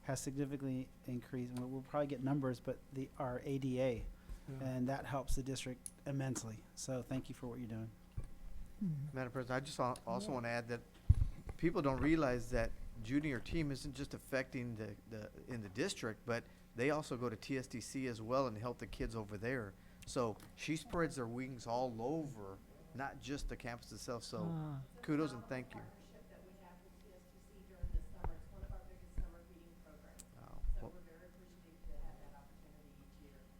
has significantly increased, and we'll probably get numbers, but our ADA, and that helps the district immensely. So thank you for what you're doing. Madam President, I just also want to add that people don't realize that Judy and her team isn't just affecting in the district, but they also go to TSDC as well and help the kids over there. So she spreads her wings all over, not just the campus itself. So kudos and thank you.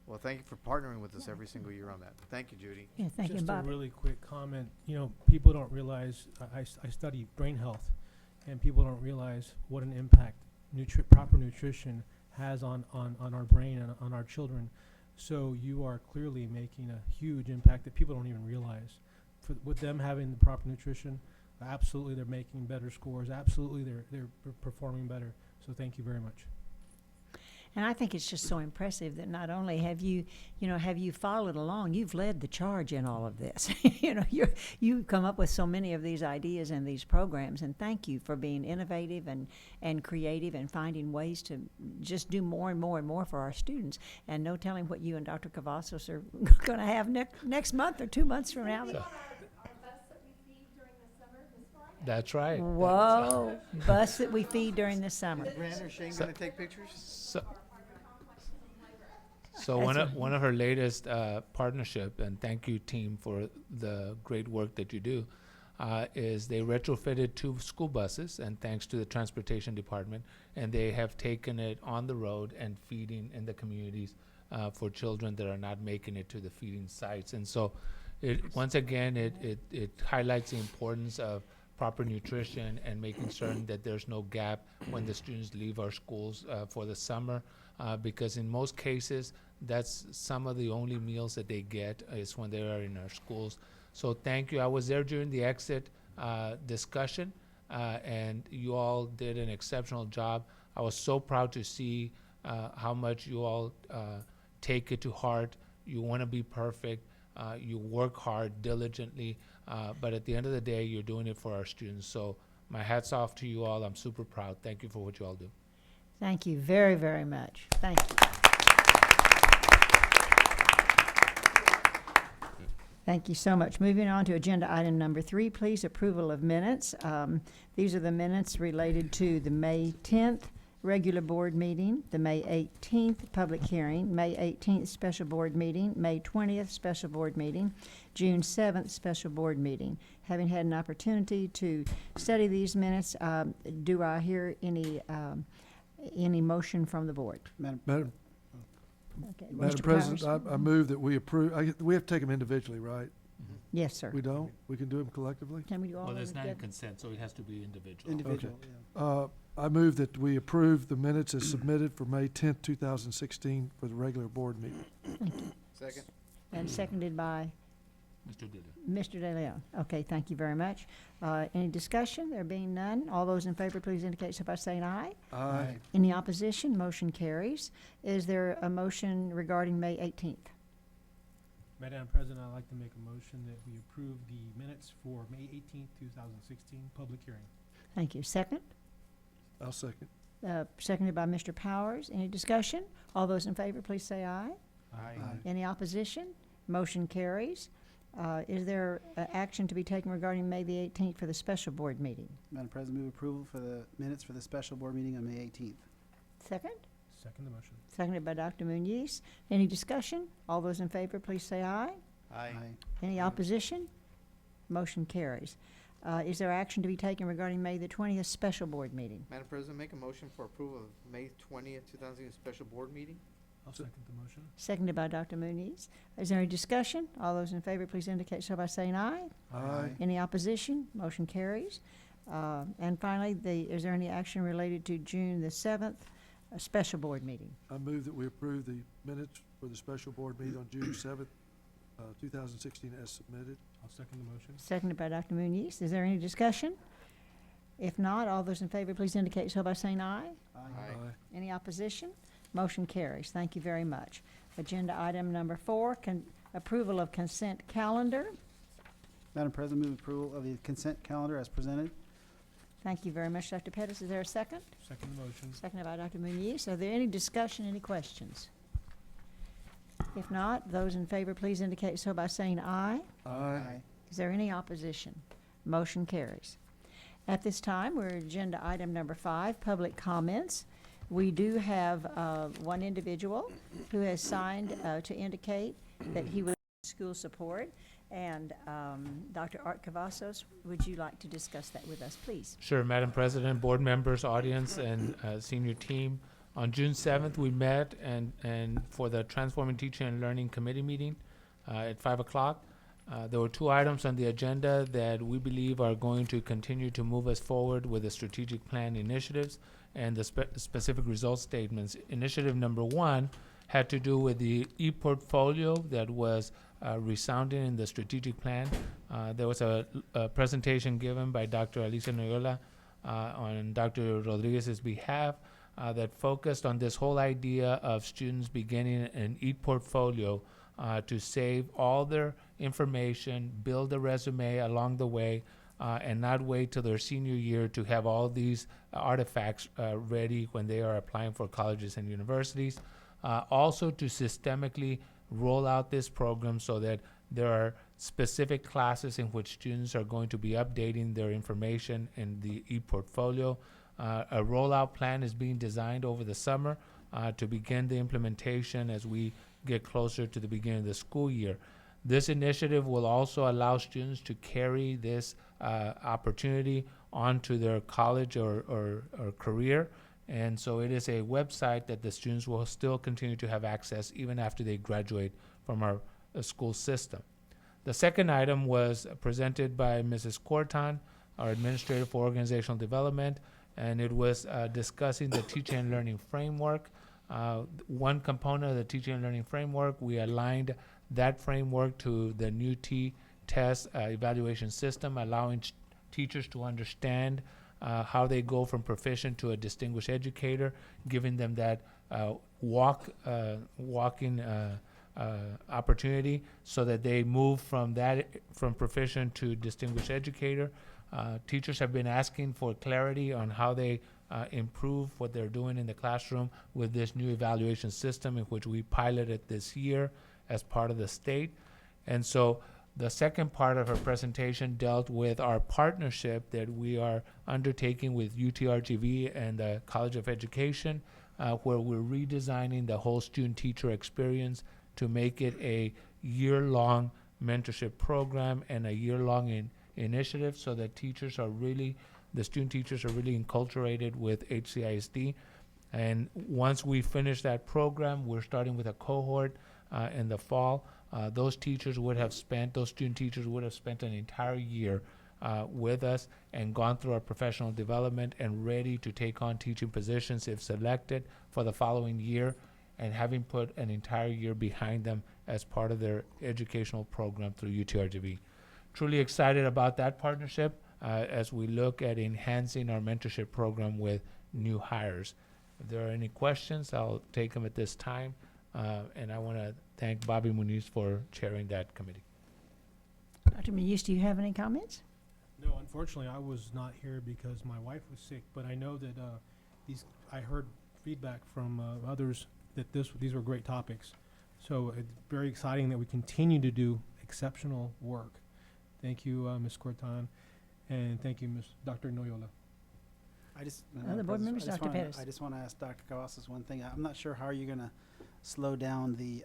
Well, thank you for partnering with us every single year on that. Thank you, Judy. Yeah, thank you, Just a Bob. really quick comment. You know, people don't realize, I study brain health, and people don't realize what an impact proper nutrition has on our brain and on our children. So you are clearly making a huge impact that people don't even realize. With them having the proper nutrition, absolutely they're making better scores. Absolutely they're performing better. So thank you very much. And I think it's just so impressive that not only have you followed along, you've led the charge in all of this. You've come up with so many of these ideas and these programs, and thank you for being innovative and creative and finding ways to just do more and more and more for our students. And no telling what you and Dr. Cavazos are going to have next month or 2 months from now. That's right. Whoa, bus that we feed during the summer. Brandon or Shane gonna take pictures? So one of her latest partnership, and thank you team for the great work that you do, is they retrofitted 2 school buses, and thanks to the transportation department, and they have taken it on the road and feeding in the communities for children that are not making it to the feeding sites. And so once again it highlights the importance of proper nutrition and making certain that there's no gap when the students leave our schools for the summer, because in most cases that's some of the only meals that they get is when they are in our schools. So thank you. I was there during the exit discussion, and you all did an exceptional job. I was so proud to see how much you all take it to heart. You want to be perfect. You work hard diligently, but at the end of the day, you're doing it for our students. So my hat's off to you all. I'm super proud. Thank you for what you all do. Thank you very, very much. Thank you. Thank you so much. Moving on to agenda item number 3, please, approval of minutes. These are the minutes related to the May 10th regular board meeting, the May 18th public hearing, May 18th special board meeting, May 20th special board meeting, June 7th special board meeting. Having had an opportunity to study these minutes, do I hear any motion from the board? Madam Okay, Madam Mr. President, Powers? I move that we approve, we have to take them individually, right? Yes, sir. We don't? We can do them collectively? Can we do all Well, of there's them not in together? consent, so it has to be individual. Individual, Okay. yeah. I move that we approve the minutes as submitted for May 10th, 2016 for the regular board meeting. Second. And seconded by Mr. Dillon. Mr. De Leon. Okay, thank you very much. Any discussion? There being none, all those in favor, please indicate so by saying aye. Aye. Any opposition? Motion carries. Is there a motion regarding May 18th? Madam President, I'd like to make a motion that we approve the minutes for May 18th, 2016, public hearing. Thank you. Second? I'll second. Seconded by Mr. Powers. Any discussion? All those in favor, please say aye. Aye. Any opposition? Motion carries. Is there action to be taken regarding May the 18th for the special board meeting? Madam President, move approval for the minutes for the special board meeting on May 18th. Second? Second the motion. Seconded by Dr. Muniz. Any discussion? All those in favor, please say aye. Aye. Any opposition? Motion carries. Is there action to be taken regarding May the 20th special board meeting? Madam President, make a motion for approval of May 20th, 2000 special board meeting. I'll second the motion. Seconded by Dr. Muniz. Is there any discussion? All those in favor, please indicate so by saying aye. Aye. Any opposition? Motion carries. And finally, is there any action related to June the 7th, a special board meeting? I move that we approve the minutes for the special board meeting on June 7th, 2016 as submitted. I'll second the motion. Seconded by Dr. Muniz. Is there any discussion? If not, all those in favor, please indicate so by saying aye. Aye. Any opposition? Motion carries. Thank you very much. Agenda item number 4, approval of consent calendar. Madam President, move approval of the consent calendar as presented. Thank you very much, Dr. Pettis. Is there a second? Second the motion. Seconded by Dr. Muniz. Are there any discussion, any questions? If not, those in favor, please indicate so by saying aye. Aye. Is there any opposition? Motion carries. At this time, we're at agenda item number 5, public comments. We do have one individual who has signed to indicate that he would like school support. And Dr. Art Cavazos, would you like to discuss that with us, please? Sure, Madam President, board members, audience, and senior team. On June 7th, we met and for the Transforming Teaching and Learning Committee meeting at 5 o'clock. There were 2 items on the agenda that we believe are going to continue to move us forward with the strategic plan initiatives and the specific results statements. Initiative number 1 had to do with the e-portfolio that was resounding in the strategic plan. There was a presentation given by Dr. Alicia Noyola on Dr. Rodriguez's behalf that focused on this whole idea of students beginning an e-portfolio to save all their information, build a resume along the way, and not wait till their senior year to have all these artifacts ready when they are applying for colleges and universities. Also to systemically roll out this program so that there are specific classes in which students are going to be updating their information in the e-portfolio. A rollout plan is being designed over the summer to begin the implementation as we get closer to the beginning of the school year. This initiative will also allow students to carry this opportunity onto their college or career. And so it is a website that the students will still continue to have access even after they graduate from our school system. The second item was presented by Mrs. Corton, our Administrator for Organizational Development, and it was discussing the teaching and learning framework. One component of the teaching and learning framework, we aligned that framework to the new T-test evaluation system, allowing teachers to understand how they go from proficient to a distinguished educator, giving them that walking opportunity so that they move from proficient to distinguished educator. Teachers have been asking for clarity on how they improve what they're doing in the classroom with this new evaluation system, in which we piloted this year as part of the state. And so the second part of her presentation dealt with our partnership that we are undertaking with UTRGV and the College of Education, where we're redesigning the whole student-teacher experience to make it a year-long mentorship program and a year-long initiative so that the student teachers are really enculturated with HCISD. And once we finish that program, we're starting with a cohort in the fall. Those student teachers would have spent an entire year with us and gone through our professional development and ready to take on teaching positions if selected for the following year, and having put an entire year behind them as part of their educational program through UTRGV. Truly excited about that partnership as we look at enhancing our mentorship program with new hires. If there are any questions, I'll take them at this time. And I want to thank Bobby Muniz for chairing that committee. Dr. Muniz, do you have any comments? No, unfortunately, I was not here because my wife was sick, but I know that I heard feedback from others that these were great topics. So it's very exciting that we continue to do exceptional work. Thank you, Ms. Corton, and thank you, Dr. Noyola. Other board members, Dr. Pettis. I just want to ask Dr. Cavazos one thing. I'm not sure how you're going to slow down the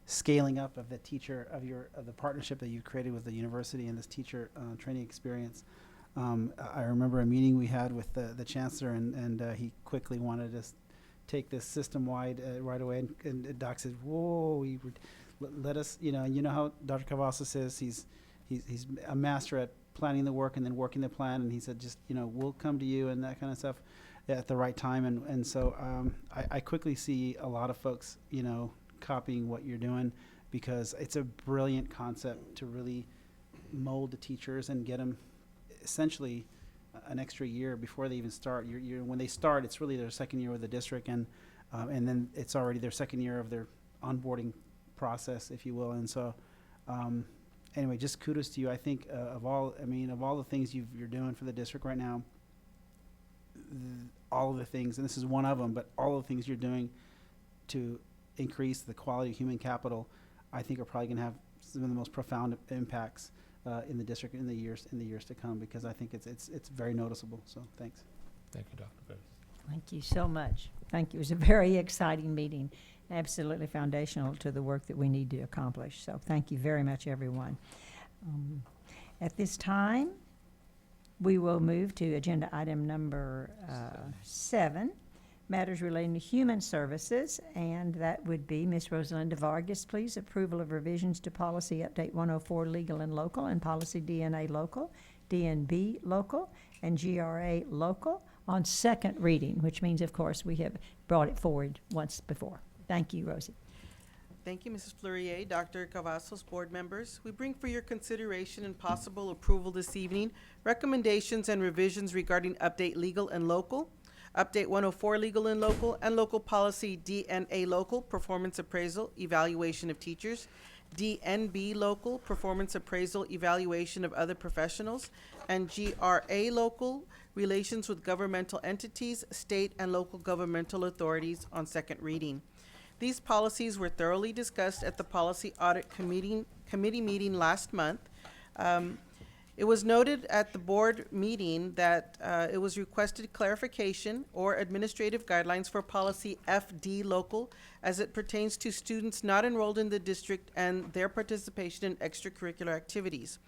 scaling up of the the partnership that you created with the university and this teacher training experience. I remember a meeting we had with the chancellor, and he quickly wanted us take this system-wide right away, and Doc said, "Whoa, let us," and you know how Dr. Cavazos says he's a master at planning the work and then working the plan, and he said, just, we'll come to you and that kind of stuff at the right time, and so I quickly see a lot of folks, copying what you're doing, because it's a brilliant concept to really mold the teachers and get them essentially an extra year before they even start. When they start, it's really their second year with the district, and then it's already their second year of their onboarding process, if you will. And so, anyway, just kudos to you. I think of all the things you're doing for the district right now, all of the things, and this is one of them, but all of the things you're doing to increase the quality of human capital, I think are probably going to have some of the most profound impacts in the district in the years to come, because I think it's very noticeable. So thanks. Thank you, Dr. Pettis. Thank you so much. Thank you. It was a very exciting meeting, absolutely foundational to the work that we need to accomplish. So thank you very much, everyone. At this time, we will move to agenda item number 7, Matters relating to human services, and that would be Ms. Rosalinda Vargas, please. Approval of revisions to Policy Update 104, Legal and Local, and Policy DNA Local, DNB Local, and GRA Local on second reading, which means, of course, we have brought it forward once before. Thank you, Rosie. Thank you, Mrs. Fleury, Dr. Cavazos, board members. We bring for your consideration and possible approval this evening recommendations and revisions regarding Update Legal and Local, Update 104 Legal and Local, and Local Policy DNA Local, Performance Appraisal, Evaluation of Teachers, DNB Local, Performance Appraisal, Evaluation of Other Professionals, and GRA Local, Relations with Governmental Entities, State and Local Governmental Authorities on second reading. These policies were thoroughly discussed at the Policy Audit Committee meeting last month. It was noted at the board meeting that it was requested clarification or administrative guidelines for policy FD local as it pertains to students not enrolled in the district and their participation in extracurricular activities.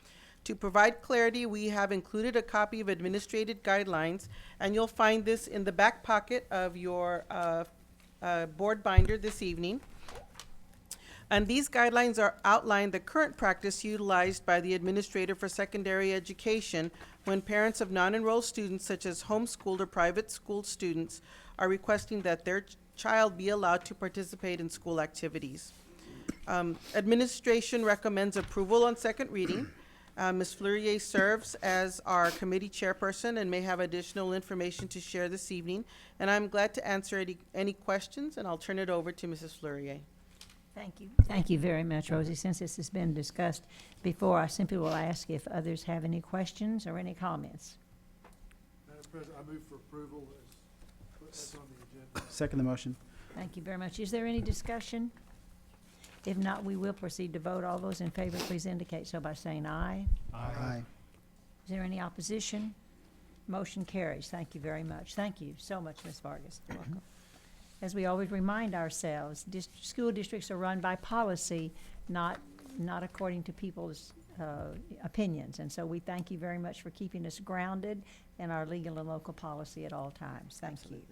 To provide clarity, we have included a copy of administrative guidelines, and you'll find this in the back pocket of your board binder this evening. And these guidelines outline the current practice utilized by the Administrator for Secondary Education when parents of non-enrolled students, such as homeschooled or private school students, are requesting that their child be allowed to participate in school activities. Administration recommends approval on second reading. Ms. Fleury serves as our committee chairperson and may have additional information to share this evening. And I'm glad to answer any questions, and I'll turn it over to Mrs. Fleury. Thank you. Thank you very much, Rosie. Since this has been discussed before, I simply will ask if others have any questions or any comments. Madam President, I move for approval as on the agenda. Second the motion. Thank you very much. Is there any discussion? If not, we will proceed to vote. All those in favor, please indicate so by saying aye. Aye. Is there any opposition? Motion carries. Thank you very much. Thank you so much, Ms. Vargas. You're welcome. As we always remind ourselves, school districts are run by policy, not according to people's opinions. And so we thank you very much for keeping us grounded in our legal and local policy at all times. Thank you.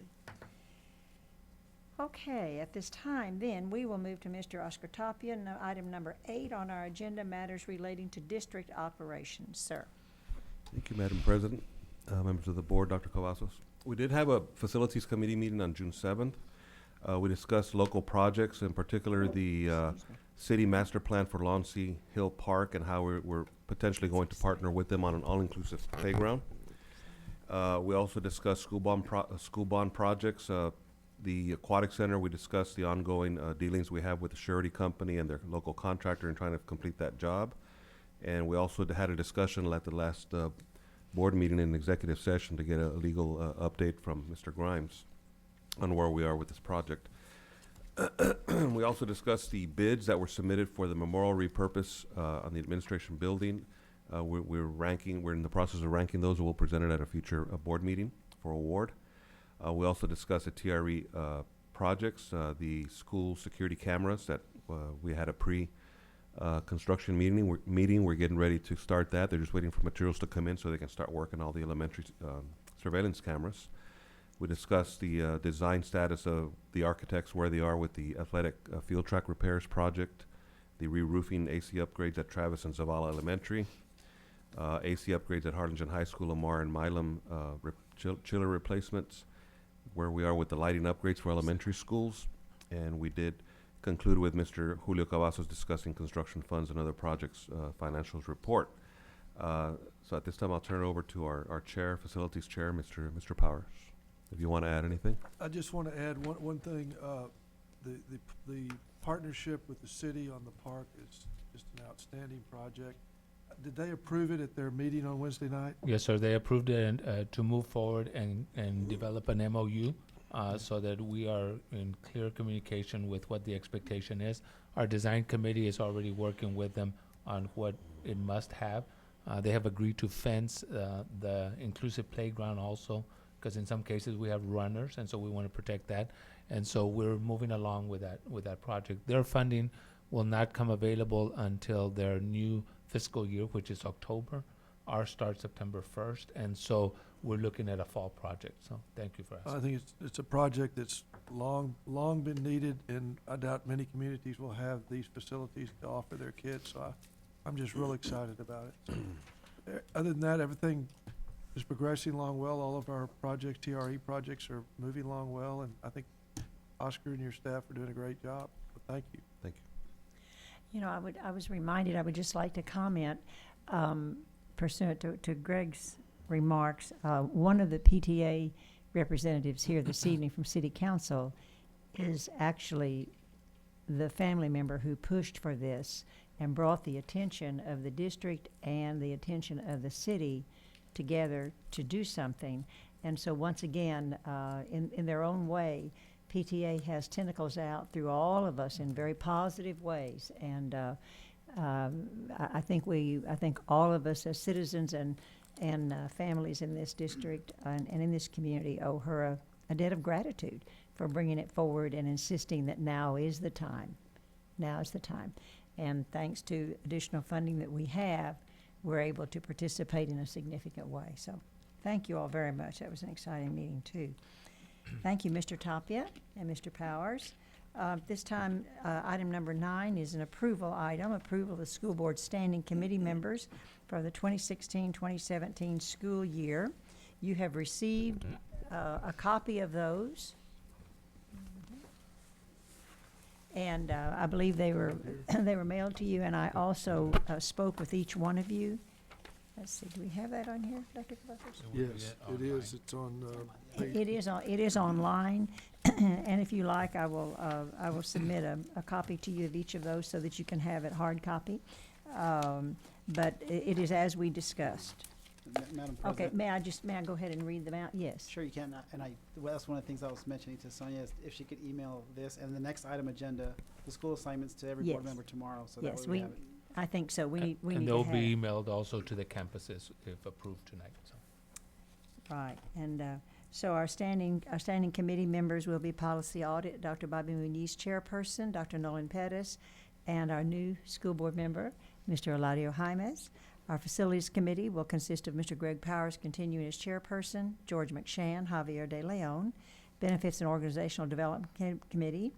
Okay, at this time, then, we will move to Mr. Oscar Tapia, item number 8 on our agenda, matters relating to district operations. Sir. Thank you, Madam President, members of the board, Dr. Cavazos. We did have a facilities committee meeting on June 7th. We discussed local projects, in particular the city master plan for Lonsea Hill Park and how we're potentially going to partner with them on an all-inclusive playground. We also discussed school bond projects. The aquatic center, we discussed the ongoing dealings we have with the surety company and their local contractor in trying to complete that job. And we also had a discussion at the last board meeting in executive session to get a legal update from Mr. Grimes on where we are with this project. We also discussed the bids that were submitted for the memorial repurpose on the administration building. We're in the process of ranking those, and we'll present it at a future board meeting for award. We also discussed the TRE projects, the school security cameras that we had a construction meeting. We're getting ready to start that. They're just waiting for materials to come in so they can start working all the elementary surveillance cameras. We discussed the design status of the architects, where they are with the athletic field track repairs project, the re-roofing AC upgrades at Travis and Zavala Elementary, AC upgrades at Harlingen High School, Lamar and Milam chiller replacements, where we are with the lighting upgrades for elementary schools. And we did conclude with Mr. Julio Cavazos discussing construction funds and other projects financials report. So at this time, I'll turn it over to our chair, facilities chair, Mr. Powers, if you want to add anything. I just want to add one thing. The partnership with the city on the park is just an outstanding project. Did they approve it at their meeting on Wednesday night? Yes, sir. They approved it and to move forward and develop an MOU so that we are in clear communication with what the expectation is. Our design committee is already working with them on what it must have. They have agreed to fence the inclusive playground also, because in some cases we have runners, and so we want to protect that. And so we're moving along with that project. Their funding will not come available until their new fiscal year, which is October. Ours starts September 1st, and so we're looking at a fall project. So thank you for asking. I think it's a project that's long been needed, and I doubt many communities will have these facilities to offer their kids, so I'm just real excited about it. So, other than that, everything is progressing along well. All of our projects, TRE projects, are moving along well, and I think Oscar and your staff are doing a great job. So thank you. Thank you. You know, I was reminded, I would just like to comment, pursuant to Greg's remarks, one of the PTA representatives here this evening from City Council is actually the family member who pushed for this and brought the attention of the district and the attention of the city together to do something. And so once again, in their own way, PTA has tentacles out through all of us in very positive ways. And I think all of us as citizens and families in this district and in this community owe her a debt of gratitude for bringing it forward and insisting that now is the time. Now is the time. And thanks to additional funding that we have, we're able to participate in a significant way. So thank you all very much. That was an exciting meeting too. Thank you, Mr. Tapia and Mr. Powers. This time, item number 9 is an approval item, approval of the school board standing committee members for the 2016-2017 school year. You have received a copy of those. And I believe they were they were mailed to you, and I also spoke with each one of you. Let's see, do we have that on here, Dr. Cavazos? Yes, it is. It's on, It is online, and if you like, I will submit a copy to you of each of those so that you can have it hard copy. But it is as we discussed. Madam Okay, President. may I go ahead and read them out? Yes. Sure you can, and well, that's one of the things I was mentioning to Sonia, is if she could email this and the next item agenda, the school assignments to every board Yes. member tomorrow, so that Yes, way we have it. I think so. We need And to they'll have be it. emailed also to the campuses if approved tonight, so. Right, and so our standing committee members will be Policy Audit, Dr. Bobby Muniz, Chairperson, Dr. Nolan Pettis, and our new school board member, Mr. Eladio Jaimes. Our Facilities Committee will consist of Mr. Greg Powers continuing as Chairperson, George McShann, Javier De Leon. Benefits and Organizational Development Committee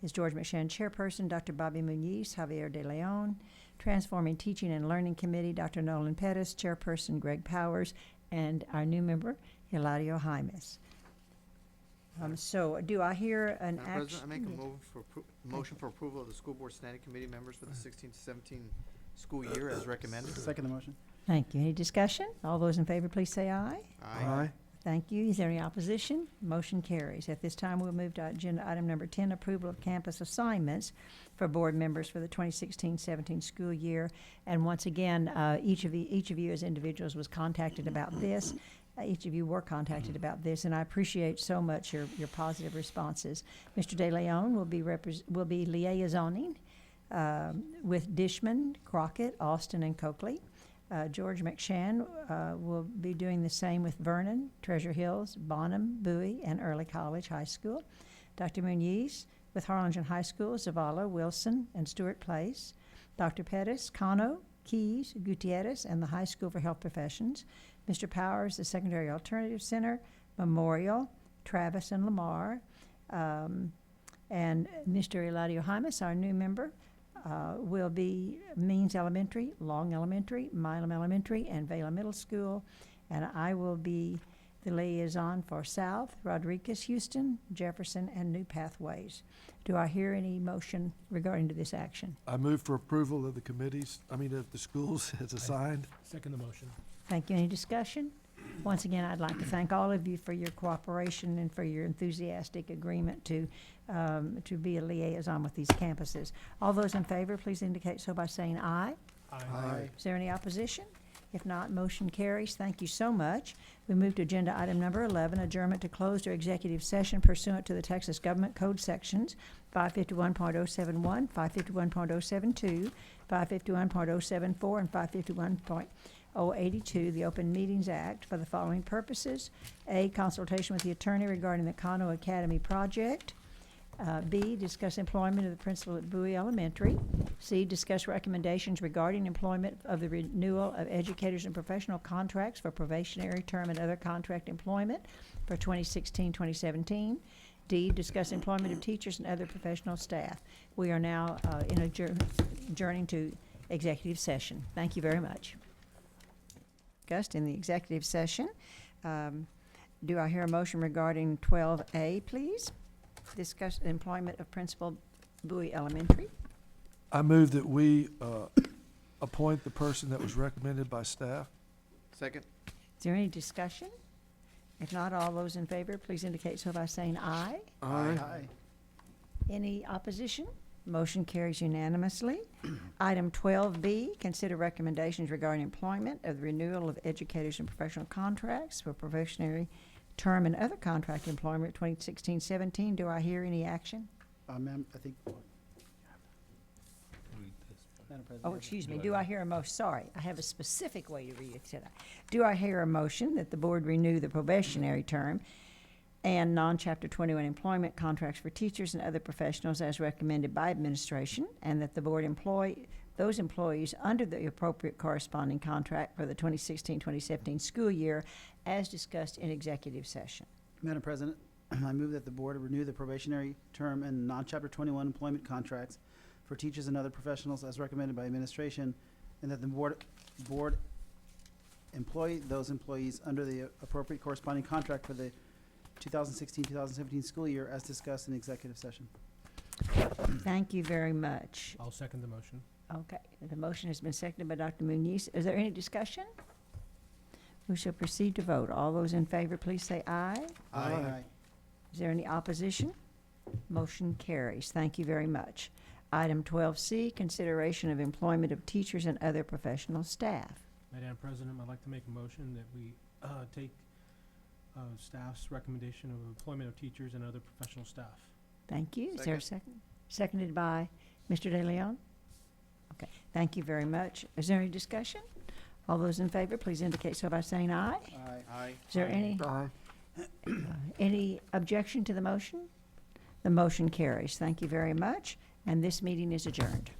is George McShann, Chairperson, Dr. Bobby Muniz, Javier De Leon. Transforming Teaching and Learning Committee, Dr. Nolan Pettis, Chairperson, Greg Powers, and our new member, Eladio Jaimes. So do I hear an Madam action? President, I make a motion for approval of the school board standing committee members for the 16 to 17 school year as recommended. Second the motion. Thank you. Any discussion? All those in favor, please say aye. Aye. Thank you. Is there any opposition? Motion carries. At this time, we'll move to agenda item number 10, approval of campus assignments for board members for the 2016-17 school year. And once again, each of you as individuals was contacted about this. Each of you were contacted about this, and I appreciate so much your positive responses. Mr. De Leon will be liaisoning with Dishman, Crockett, Austin, and Coakley. George McShann will be doing the same with Vernon, Treasure Hills, Bonham, Bowie, and Early College High School. Dr. Muniz with Harlingen High School, Zavala, Wilson, and Stewart Place. Dr. Pettis, Cano, Keys, Gutierrez, and the High School for Health Professions. Mr. Powers, the Secondary Alternative Center, Memorial, Travis, and Lamar. And Mr. Eladio Jaimes, our new member, will be Means Elementary, Long Elementary, Milam Elementary, and Vela Middle School. And I will be the liaison for South, Rodriguez, Houston, Jefferson, and New Pathways. Do I hear any motion regarding to this action? I move for approval of of the schools as assigned. Second the motion. Thank you. Any discussion? Once again, I'd like to thank all of you for your cooperation and for your enthusiastic agreement to be a liaison with these campuses. All those in favor, please indicate so by saying aye. Aye. Is there any opposition? If not, motion carries. Thank you so much. We move to agenda item number 11, adjournment to closed or executive session pursuant to the Texas Government Code sections 551.071, 551.072, 551.074, and 551.082, the Open Meetings Act, for the following purposes. A, consultation with the attorney regarding the Kano Academy project. B, discuss employment of the principal at Bowie Elementary. C, discuss recommendations regarding employment of the renewal of educators and professional contracts for probationary term and other contract employment for 2016-2017. D, discuss employment of teachers and other professional staff. We are now adjourning to executive session. Thank you very much. Discussed in the executive session. Do I hear a motion regarding 12A, please? Discuss employment of principal Bowie Elementary. I move that we appoint the person that was recommended by staff. Second? Is there any discussion? If not, all those in favor, please indicate so by saying aye. Aye. Any opposition? Motion carries unanimously. Item 12B, consider recommendations regarding employment of the renewal of educators and professional contracts for probationary term and other contract employment 2016-17. Do I hear any action? Ma'am, I think, Madam President. Oh, excuse me. Do I hear a motion? Sorry, I have a specific way to read it today. Do I hear a motion that the board renew the probationary term and non-Chapter 21 employment contracts for teachers and other professionals as recommended by administration, and that the board employ those employees under the appropriate corresponding contract for the 2016-2017 school year as discussed in executive session? Madam President, I move that the board renew the probationary term and non-Chapter 21 employment contracts for teachers and other professionals as recommended by administration, and that the board employ those employees under the appropriate corresponding contract for the 2016-2017 school year as discussed in executive session. Thank you very much. I'll second the motion. Okay, the motion has been seconded by Dr. Muniz. Is there any discussion? We shall proceed to vote. All those in favor, please say aye. Aye. Is there any opposition? Motion carries. Thank you very much. Item 12C, consideration of employment of teachers and other professional staff. Madam President, I'd like to make a motion that we take staff's recommendation of employment of teachers and other professional staff. Thank you. Is there a second? Seconded by Mr. De Leon? Okay, thank you very much. Is there any discussion? All those in favor, please indicate so by saying aye. Aye. Is there any objection to the motion? The motion carries. Thank you very much, and this meeting is adjourned.